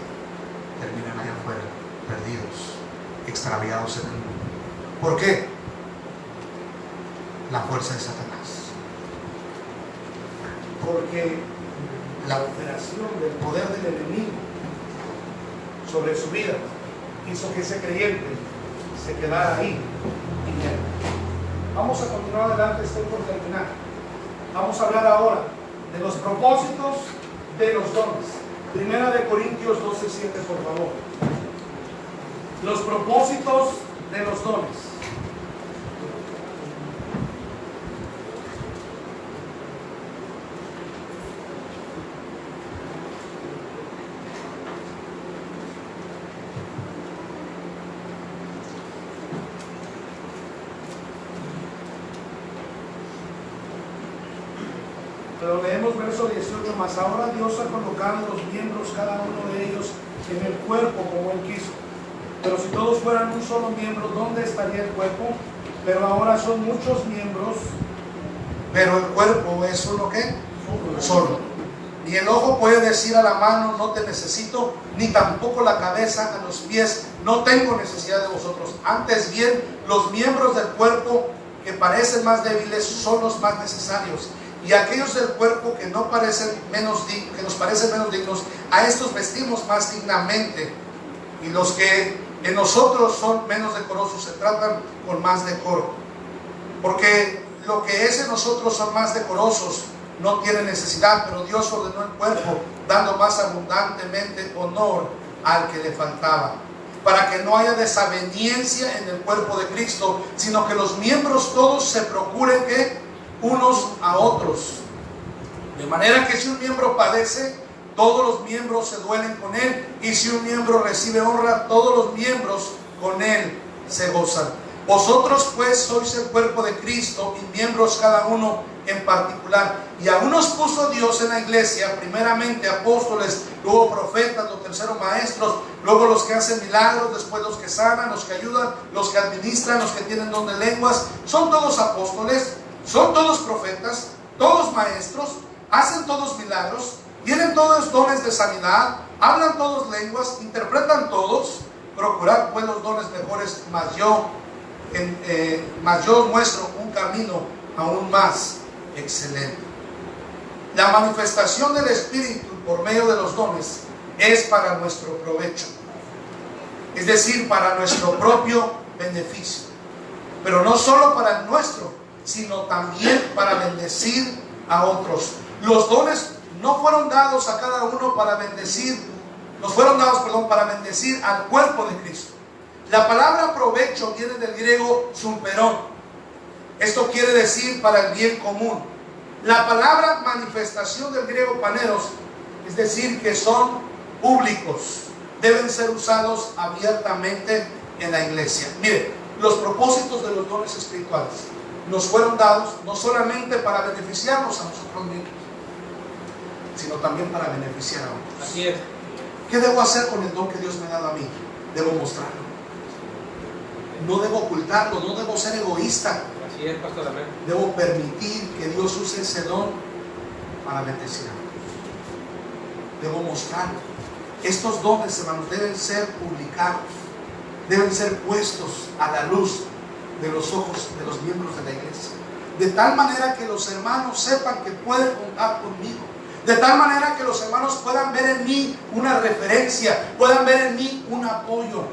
Speaker 1: terminan allá afuera perdidos, extraviados en el mundo. ¿Por qué? La fuerza de Satanás. Porque la operación del poder del enemigo sobre su vida hizo que ese creyente se quedara ahí inerte. Vamos a continuar adelante, estoy por terminar. Vamos a hablar ahora de los propósitos de los dones. Primera de Corintios 12:7, por favor. Los propósitos de los dones. Pero leemos verso 18 más. Ahora Dios ha colocado los miembros, cada uno de ellos, en el cuerpo como Él quiso. Pero si todos fueran un solo miembro, ¿dónde estaría el cuerpo? Pero ahora son muchos miembros. Pero el cuerpo es uno, ¿qué? Solo. Ni el ojo puede decir a la mano, no te necesito, ni tampoco la cabeza a los pies, no tengo necesidad de vosotros. Antes bien, los miembros del cuerpo que parecen más débiles son los más necesarios. Y aquellos del cuerpo que nos parecen menos dignos, a estos vestimos más dignamente. Y los que en nosotros son menos decorosos se tratan con más decoro. Porque lo que es en nosotros son más decorosos no tiene necesidad, pero Dios ordenó el cuerpo, dando más abundantemente honor al que le faltaba, para que no haya desaveniencia en el cuerpo de Cristo, sino que los miembros todos se procuren que unos a otros. De manera que si un miembro padece, todos los miembros se duelen con él, y si un miembro recibe honra, todos los miembros con él se gozan. Vosotros pues sois el cuerpo de Cristo y miembros cada uno en particular. Y a unos puso Dios en la iglesia, primeramente apóstoles, luego profetas, los terceros maestros, luego los que hacen milagros, después los que sanan, los que ayudan, los que administran, los que tienen don de lenguas. Son todos apóstoles, son todos profetas, todos maestros, hacen todos milagros, tienen todos dones de sanidad, hablan todos lenguas, interpretan todos. Procurad pues los dones mejores, mas yo muestro un camino aún más excelente. La manifestación del Espíritu por medio de los dones es para nuestro provecho, es decir, para nuestro propio beneficio, pero no solo para el nuestro, sino también para bendecir a otros. Los dones no fueron dados a cada uno para bendecir, para bendecir al cuerpo de Cristo. La palabra provecho viene del griego sumperón. Esto quiere decir para el bien común. La palabra manifestación del griego paneros, es decir, que son públicos, deben ser usados abiertamente en la iglesia. Mire, los propósitos de los dones espirituales nos fueron dados no solamente para beneficiarnos a nosotros mismos, sino también para beneficiar a otros.
Speaker 3: Así es.
Speaker 1: ¿Qué debo hacer con el don que Dios me ha dado a mí? Debo mostrarlo. No debo ocultarlo, no debo ser egoísta.
Speaker 3: Así es, pastor, amén.
Speaker 1: Debo permitir que Dios use ese don para bendecir a otros. Debo mostrarlo. Estos dones, hermanos, deben ser publicados, deben ser puestos a la luz de los ojos de los miembros de la iglesia, de tal manera que los hermanos sepan que pueden contar conmigo, de tal manera que los hermanos puedan ver en mí una referencia, puedan ver en mí un apoyo.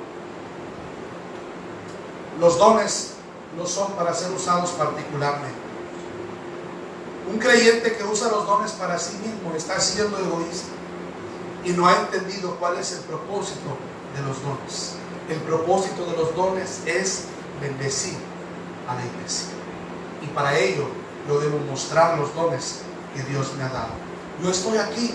Speaker 1: Los dones no son para ser usados particularmente. Un creyente que usa los dones para sí mismo está siendo egoísta y no ha entendido cuál es el propósito de los dones. El propósito de los dones es bendecir a la iglesia, y para ello yo debo mostrar los dones que Dios me ha dado. Yo estoy aquí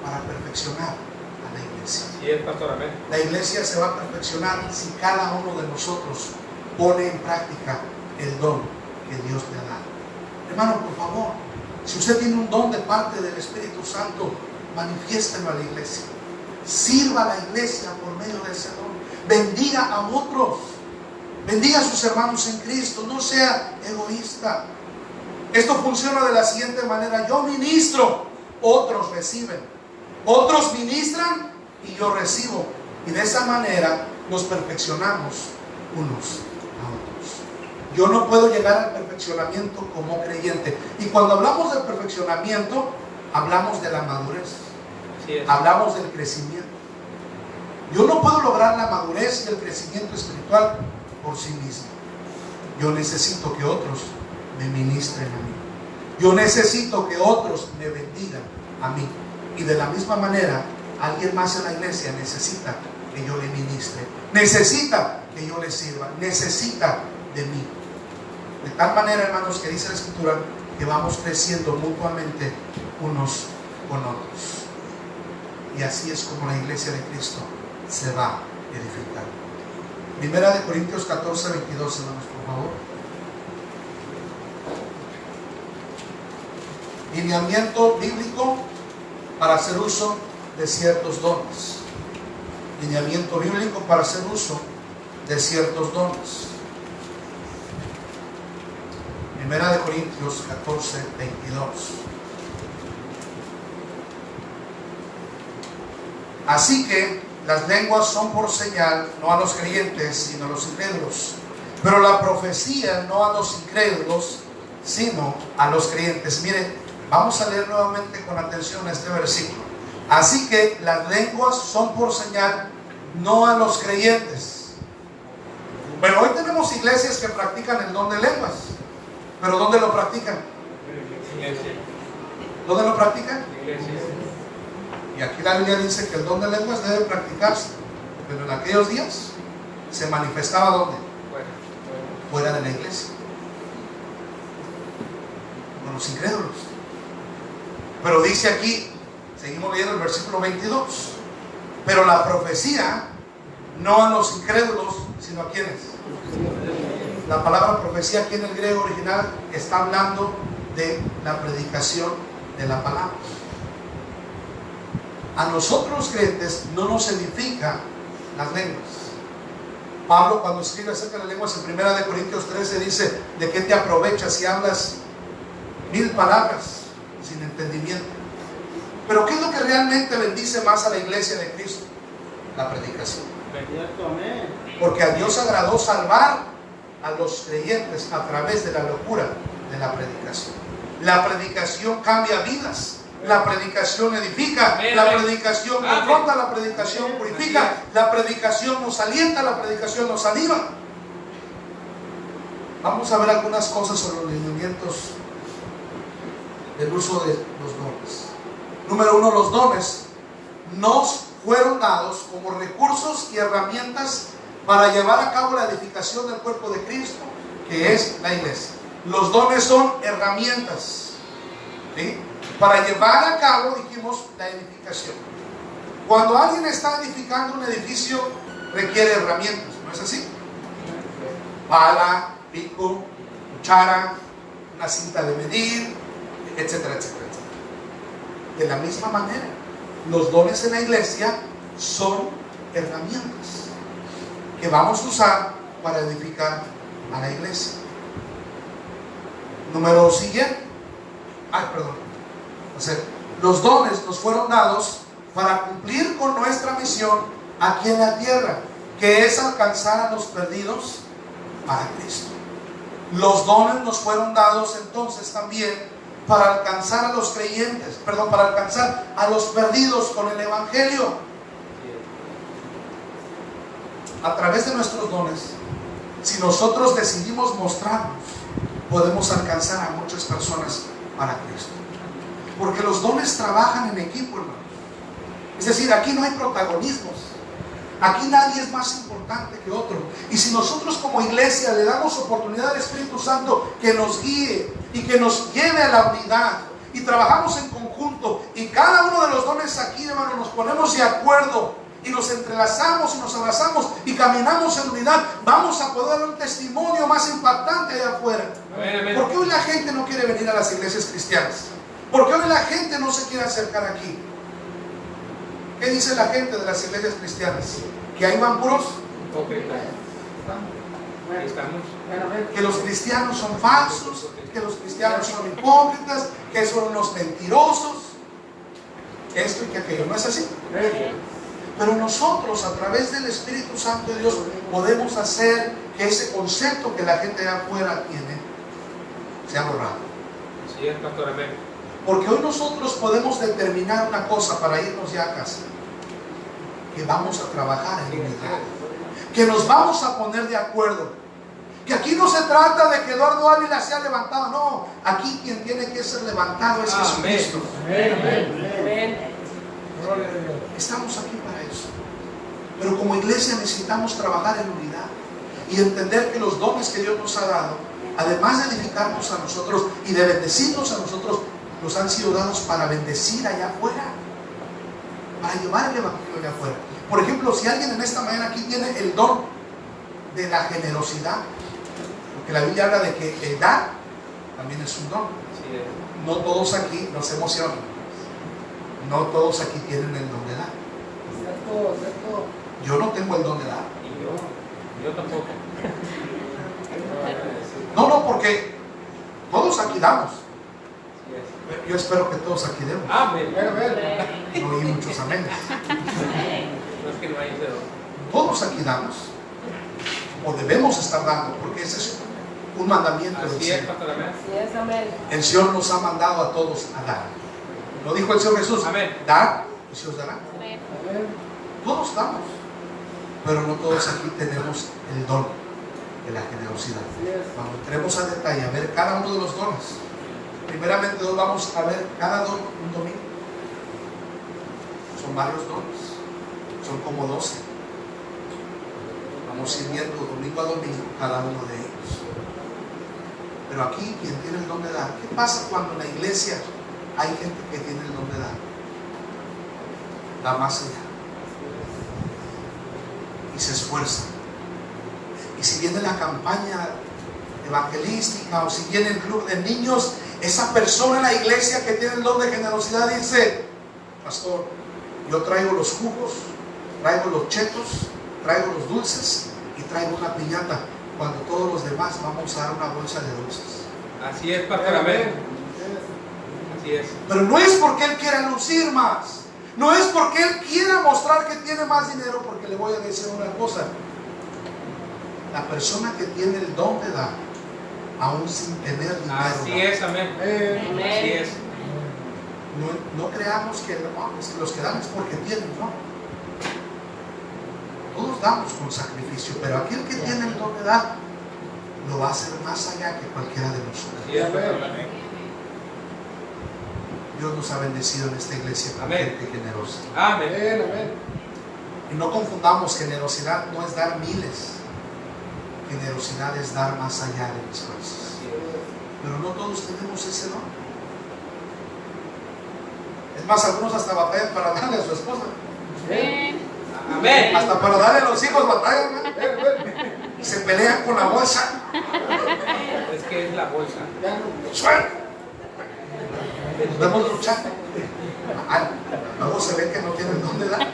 Speaker 1: para perfeccionar a la iglesia.
Speaker 3: Sí, es pastor, amén.
Speaker 1: La iglesia se va a perfeccionar si cada uno de nosotros pone en práctica el don que Dios le ha dado. Hermano, por favor, si usted tiene un don de parte del Espíritu Santo, manifiéstelo a la iglesia. Sirva a la iglesia por medio de ese don. Bendiga a otros. Bendiga a sus hermanos en Cristo. No sea egoísta. Esto funciona de la siguiente manera: yo ministro, otros reciben. Otros ministran y yo recibo. Y de esa manera nos perfeccionamos unos a otros. Yo no puedo llegar al perfeccionamiento como creyente. Y cuando hablamos del perfeccionamiento, hablamos de la madurez. Hablamos del crecimiento. Yo no puedo lograr la madurez y el crecimiento espiritual por sí mismo. Yo necesito que otros me ministren a mí. Yo necesito que otros me bendigan a mí. Y de la misma manera, alguien más en la iglesia necesita que yo le ministre, necesita que yo le sirva, necesita de mí. De tal manera, hermanos, que dice la Escritura que vamos creciendo mutuamente unos con otros. Y así es como la iglesia de Cristo se va a edificar. Primera de Corintios 14, 22, hermanos, por favor. Lineamiento bíblico para hacer uso de ciertos dones. Lineamiento bíblico para hacer uso de ciertos dones. Primera de Corintios 14, 22. Así que las lenguas son por señal, no a los creyentes, sino a los incrédulos. Pero la profecía no a los incrédulos, sino a los creyentes. Mire, vamos a leer nuevamente con atención este versículo. Así que las lenguas son por señal, no a los creyentes. Bueno, hoy tenemos iglesias que practican el don de lenguas. ¿Pero dónde lo practican?
Speaker 3: Iglesia.
Speaker 1: ¿Dónde lo practican?
Speaker 3: Iglesia.
Speaker 1: Y aquí la Biblia dice que el don de lenguas debe practicarse. Pero en aquellos días se manifestaba ¿dónde? Fuera de la iglesia, con los incrédulos. Pero dice aquí, seguimos leyendo el versículo 22, pero la profecía no a los incrédulos, sino a quienes. La palabra profecía aquí en el griego original está hablando de la predicación de la palabra. A nosotros los creyentes no nos edifica las lenguas. Pablo, cuando escribe acerca de las lenguas en 1 Corintios 13, dice: ¿de qué te aprovechas si hablas 1000 palabras sin entendimiento? Pero ¿qué es lo que realmente bendice más a la iglesia de Cristo? La predicación. Porque a Dios agradó salvar a los creyentes a través de la locura de la predicación. La predicación cambia vidas. La predicación edifica, la predicación confronta, la predicación purifica, la predicación nos alienta, la predicación nos anima. Vamos a ver algunas cosas sobre los lineamientos del uso de los dones. Número 1, los dones nos fueron dados como recursos y herramientas para llevar a cabo la edificación del cuerpo de Cristo, que es la iglesia. Los dones son herramientas, ¿sí?, para llevar a cabo, dijimos, la edificación. Cuando alguien está edificando un edificio, requiere herramientas, ¿no es así? Pala, pico, cuchara, una cinta de medir, etcétera, etcétera, etcétera. De la misma manera, los dones en la iglesia son herramientas que vamos a usar para edificar a la iglesia. Número siguiente. Los dones nos fueron dados para cumplir con nuestra misión aquí en la tierra, que es alcanzar a los perdidos para Cristo. Los dones nos fueron dados entonces también para alcanzar a los creyentes, para alcanzar a los perdidos con el Evangelio. A través de nuestros dones, si nosotros decidimos mostrarnos, podemos alcanzar a muchas personas para Cristo. Porque los dones trabajan en equipo, hermanos. Es decir, aquí no hay protagonismos. Aquí nadie es más importante que otro. Y si nosotros como iglesia le damos oportunidad al Espíritu Santo que nos guíe y que nos lleve a la unidad, y trabajamos en conjunto, y cada uno de los dones aquí, hermanos, nos ponemos de acuerdo y nos entrelazamos y nos abrazamos y caminamos en unidad, vamos a poder dar un testimonio más impactante allá afuera. ¿Por qué hoy la gente no quiere venir a las iglesias cristianas? ¿Por qué hoy la gente no se quiere acercar aquí? ¿Qué dice la gente de las iglesias cristianas? ¿Que ahí van puros? Que los cristianos son falsos, que los cristianos son hipócritas, que son unos mentirosos, esto y que aquello. ¿No es así? Pero nosotros, a través del Espíritu Santo de Dios, podemos hacer que ese concepto que la gente de afuera tiene sea borrado.
Speaker 3: Así es, pastor, amén.
Speaker 1: Porque hoy nosotros podemos determinar una cosa para irnos ya a casa: que vamos a trabajar en unidad, que nos vamos a poner de acuerdo, que aquí no se trata de que Eduardo Ávila sea levantado, no, aquí quien tiene que ser levantado es Jesucristo.
Speaker 2: Amén.
Speaker 1: Estamos aquí para eso. Pero como iglesia necesitamos trabajar en unidad y entender que los dones que Dios nos ha dado, además de edificarnos a nosotros y de bendecirnos a nosotros, nos han sido dados para bendecir allá afuera, para llevar el evangelio allá afuera. Por ejemplo, si alguien en esta mañana aquí tiene el don de la generosidad, porque la Biblia habla de que el dar también es un don. No todos aquí, no se emocionan, no todos aquí tienen el don de dar. Yo no tengo el don de dar.
Speaker 3: Y yo tampoco.
Speaker 1: No, porque todos aquí damos. Yo espero que todos aquí demos.
Speaker 3: Amén.
Speaker 1: No hay muchos amenes.
Speaker 3: No es que no hay ese don.
Speaker 1: Todos aquí damos, o debemos estar dando, porque ese es un mandamiento del
Speaker 3: Así es,
Speaker 1: Señor.
Speaker 3: pastor, amén.
Speaker 1: El Señor nos ha mandado a todos a dar. ¿Lo dijo el Señor Jesús?
Speaker 3: Amén.
Speaker 1: Dar, y se os dará.
Speaker 2: Amén.
Speaker 1: Todos damos, pero no todos aquí tenemos el don de la generosidad. Cuando entremos a detalle a ver cada uno de los dones, primeramente vamos a ver cada don un domingo. Son varios dones, son como 12. Vamos a ir viendo domingo a domingo cada uno de ellos. Pero aquí, quien tiene el don de dar, ¿qué pasa cuando en la iglesia hay gente que tiene el don de dar? Da más allá y se esfuerza. Y si viene la campaña evangelística o si viene el club de niños, esa persona en la iglesia que tiene el don de generosidad dice: pastor, yo traigo los jugos, traigo los chetos, traigo los dulces y traigo una piñata, cuando todos los demás vamos a dar una bolsa de dulces.
Speaker 3: Así es, pastor, amén. Así es.
Speaker 1: Pero no es porque él quiera lucir más, no es porque él quiera mostrar que tiene más dinero, porque le voy a decir una cosa: la persona que tiene el don de dar, aún sin tener dinero,
Speaker 3: Así es, amén. Así es.
Speaker 1: no creamos que los que dan es porque tienen, no. Todos damos con sacrificio, pero aquel que tiene el don de dar lo va a hacer más allá que cualquiera de nosotros.
Speaker 3: Así es, pastor, amén.
Speaker 1: Dios nos ha bendecido en esta iglesia con
Speaker 3: Amén.
Speaker 1: gente generosa.
Speaker 3: Amén.
Speaker 1: Y no confundamos, generosidad no es dar miles, generosidad es dar más allá de mis fuerzas. Pero no todos tenemos ese don. Es más, algunos hasta batallan para darle a su esposa.
Speaker 3: Amén.
Speaker 1: Hasta para darle a los hijos batallan, ¿no? Y se pelean con la bolsa.
Speaker 3: Es que es la bolsa.
Speaker 1: ¡Suelta! Nos vemos luchando. Luego se ve que no tienen dónde dar.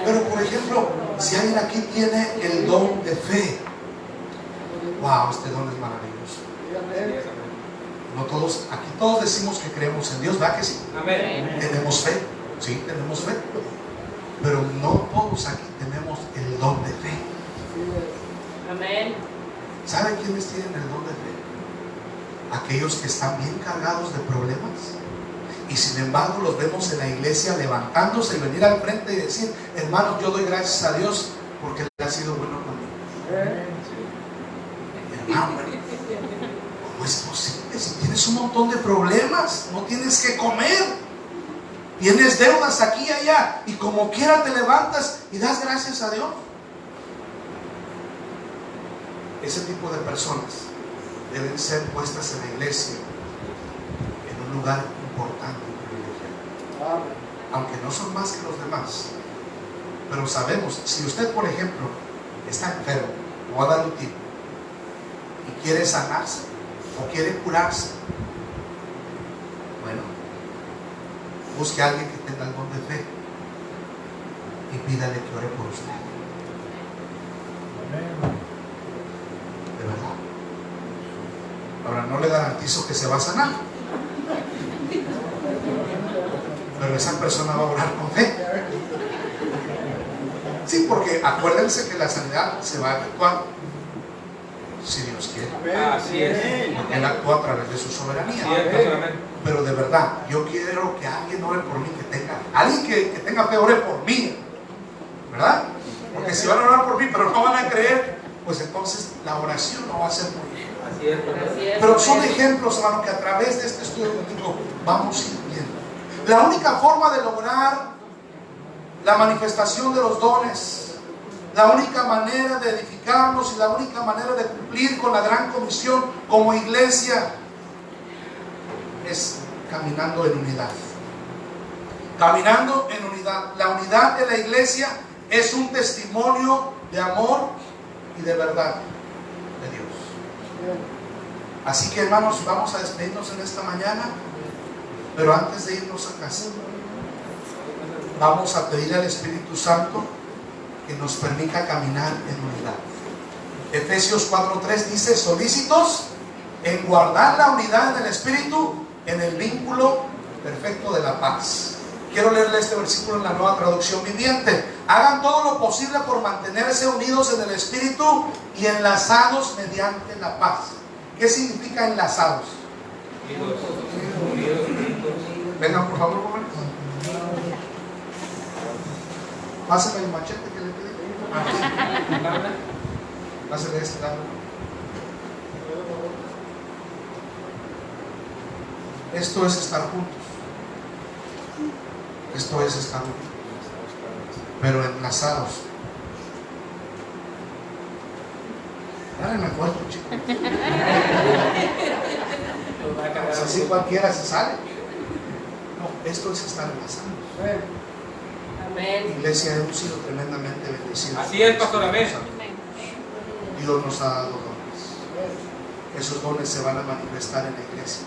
Speaker 1: Pero por ejemplo, si alguien aquí tiene el don de fe, wow, este don es maravilloso.
Speaker 3: Así es, amén.
Speaker 1: No todos, aquí todos decimos que creemos en Dios, ¿verdad que sí?
Speaker 3: Amén.
Speaker 1: Tenemos fe, sí, tenemos fe. Pero no todos aquí tenemos el don de fe.
Speaker 2: Amén.
Speaker 1: ¿Saben quiénes tienen el don de fe? Aquellos que están bien cargados de problemas y sin embargo los vemos en la iglesia levantándose y venir al frente y decir: hermanos, yo doy gracias a Dios porque Él ha sido bueno conmigo. Hermano, ¿cómo es posible? Si tienes un montón de problemas, no tienes que comer, tienes deudas aquí y allá, y como quiera te levantas y das gracias a Dios. Ese tipo de personas deben ser puestas en la iglesia en un lugar importante y privilegiado, aunque no son más que los demás. Pero sabemos, si usted, por ejemplo, está enfermo, o a dar un tip, y quiere sanarse o quiere curarse, bueno, busque a alguien que tenga el don de fe y pídale que ore por usted. De verdad. Ahora, no le garantizo que se va a sanar, pero esa persona va a orar con fe. Sí, porque acuérdense que la sanidad se va a efectuar si Dios quiere.
Speaker 3: Así es.
Speaker 1: Porque Él actúa a través de su soberanía.
Speaker 3: Así es, pastor, amén.
Speaker 1: Pero de verdad, yo quiero que alguien ore por mí, alguien que tenga fe, ore por mí, ¿verdad? Porque si van a orar por mí, pero no van a creer, pues entonces la oración no va a ser muy bien.
Speaker 3: Así es, pastor.
Speaker 2: Así es.
Speaker 1: Pero son ejemplos, hermano, que a través de este estudio bíblico vamos a ir viendo. La única forma de lograr la manifestación de los dones, la única manera de edificarnos y la única manera de cumplir con la gran comisión como iglesia es caminando en unidad. Caminando en unidad. La unidad de la iglesia es un testimonio de amor y de verdad de Dios. Así que, hermanos, vamos a despedirnos en esta mañana, pero antes de irnos a casa, vamos a pedir al Espíritu Santo que nos permita caminar en unidad. Efesios 4:3 dice: solícitos en guardar la unidad del Espíritu en el vínculo perfecto de la paz. Quiero leerle este versículo en la Nueva Traducción Viviente. Hagan todo lo posible por mantenerse unidos en el Espíritu y enlazados mediante la paz. ¿Qué significa enlazados? Vengan por favor, jóvenes. Pásame el machete que le pedí. Pásale este lado. Esto es estar juntos. Esto es estar juntos, pero enlazados. Dale, me acuerdo, chicos. Así cualquiera se sale. No, esto es estar enlazados.
Speaker 2: Amén.
Speaker 1: Iglesia, hemos sido tremendamente bendecidos.
Speaker 3: Así es, pastor, amén.
Speaker 1: Dios nos ha dado dones. Esos dones se van a manifestar en la iglesia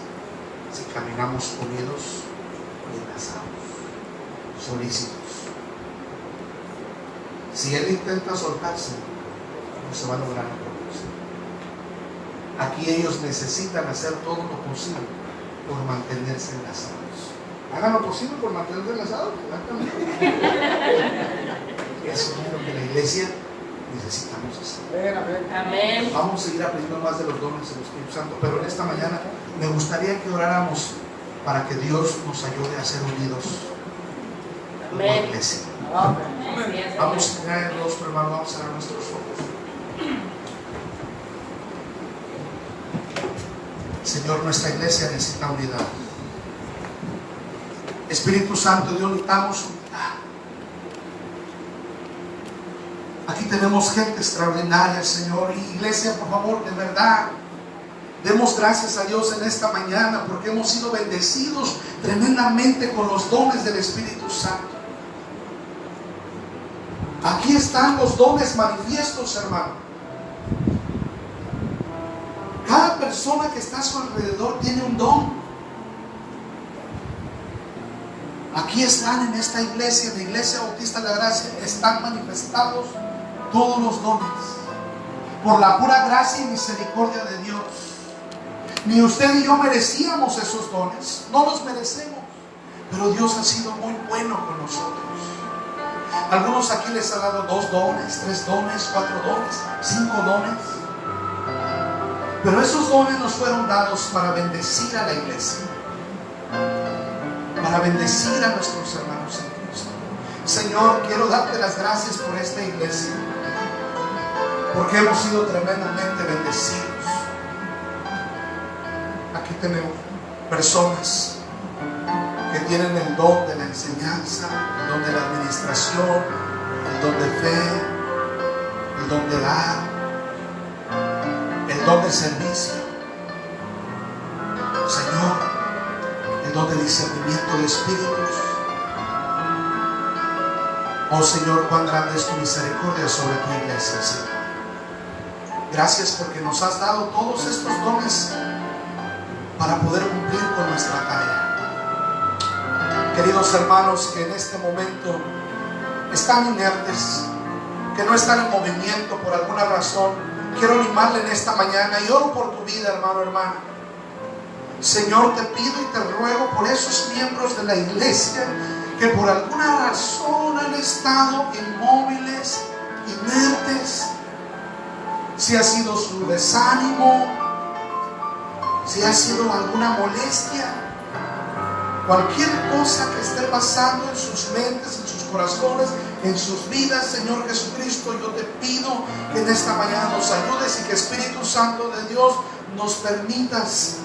Speaker 1: si caminamos unidos y enlazados, solícitos. Si Él intenta soltarse, no se va a lograr el propósito. Aquí ellos necesitan hacer todo lo posible por mantenerse enlazados. Hagan lo posible por mantenerse enlazados. Eso es lo que la iglesia necesitamos hacer.
Speaker 2: Amén.
Speaker 1: Vamos a seguir aprendiendo más de los dones del Espíritu Santo, pero en esta mañana me gustaría que oráramos para que Dios nos ayude a ser unidos como
Speaker 2: Amén.
Speaker 1: iglesia.
Speaker 2: Así es,
Speaker 1: Vamos a mirar el rostro, hermano, vamos a cerrar nuestros ojos. Señor, nuestra iglesia necesita unidad. Espíritu Santo, Dios, necesitamos unidad. Aquí tenemos gente extraordinaria, Señor. Y iglesia, por favor, de verdad, demos gracias a Dios en esta mañana porque hemos sido bendecidos tremendamente con los dones del Espíritu Santo. Aquí están los dones manifiestos, hermano. Cada persona que está a su alrededor tiene un don. Aquí están en esta iglesia, en la Iglesia Bautista de la Gracia, están manifestados todos los dones por la pura gracia y misericordia de Dios. Ni usted y yo merecíamos esos dones, no los merecemos, pero Dios ha sido muy bueno con nosotros. Algunos aquí les ha dado 2 dones, 3 dones, 4 dones, 5 dones. Pero esos dones nos fueron dados para bendecir a la iglesia, para bendecir a nuestros hermanos en Cristo. Señor, quiero darte las gracias por esta iglesia, porque hemos sido tremendamente bendecidos. Aquí tenemos personas que tienen el don de la enseñanza, el don de la administración, el don de fe, el don de dar, el don del servicio. Señor, el don de discernimiento de espíritus. Oh Señor, cuán grande es tu misericordia sobre tu iglesia, Señor. Gracias porque nos has dado todos estos dones para poder cumplir con nuestra tarea. Queridos hermanos que en este momento están inertes, que no están en movimiento por alguna razón, quiero animarle en esta mañana y oro por tu vida, hermano, hermana. Señor, te pido y te ruego por esos miembros de la iglesia que por alguna razón han estado inmóviles, inertes, si ha sido su desánimo, si ha sido alguna molestia, cualquier cosa que esté pasando en sus mentes, en sus corazones, en sus vidas, Señor Jesucristo, yo te pido que en esta mañana nos ayudes y que Espíritu Santo de Dios nos permitas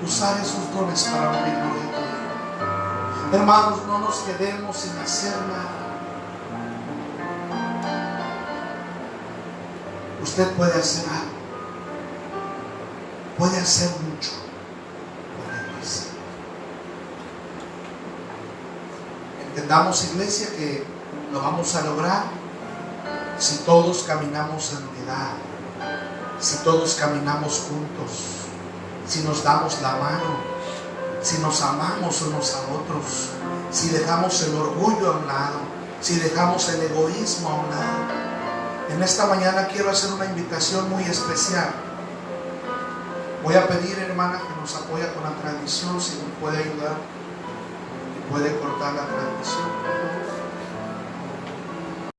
Speaker 1: usar esos dones para honrar y gloria a tu nombre. Hermanos, no nos quedemos sin hacer nada. Usted puede hacer algo, puede hacer mucho por la iglesia. Entendamos, iglesia, que lo vamos a lograr si todos caminamos en unidad, si todos caminamos juntos, si nos damos la mano, si nos amamos unos a otros, si dejamos el orgullo a un lado, si dejamos el egoísmo a un lado. En esta mañana quiero hacer una invitación muy especial. Voy a pedir, hermana, que nos apoye con la transmisión, si nos puede ayudar y puede cortar la transmisión.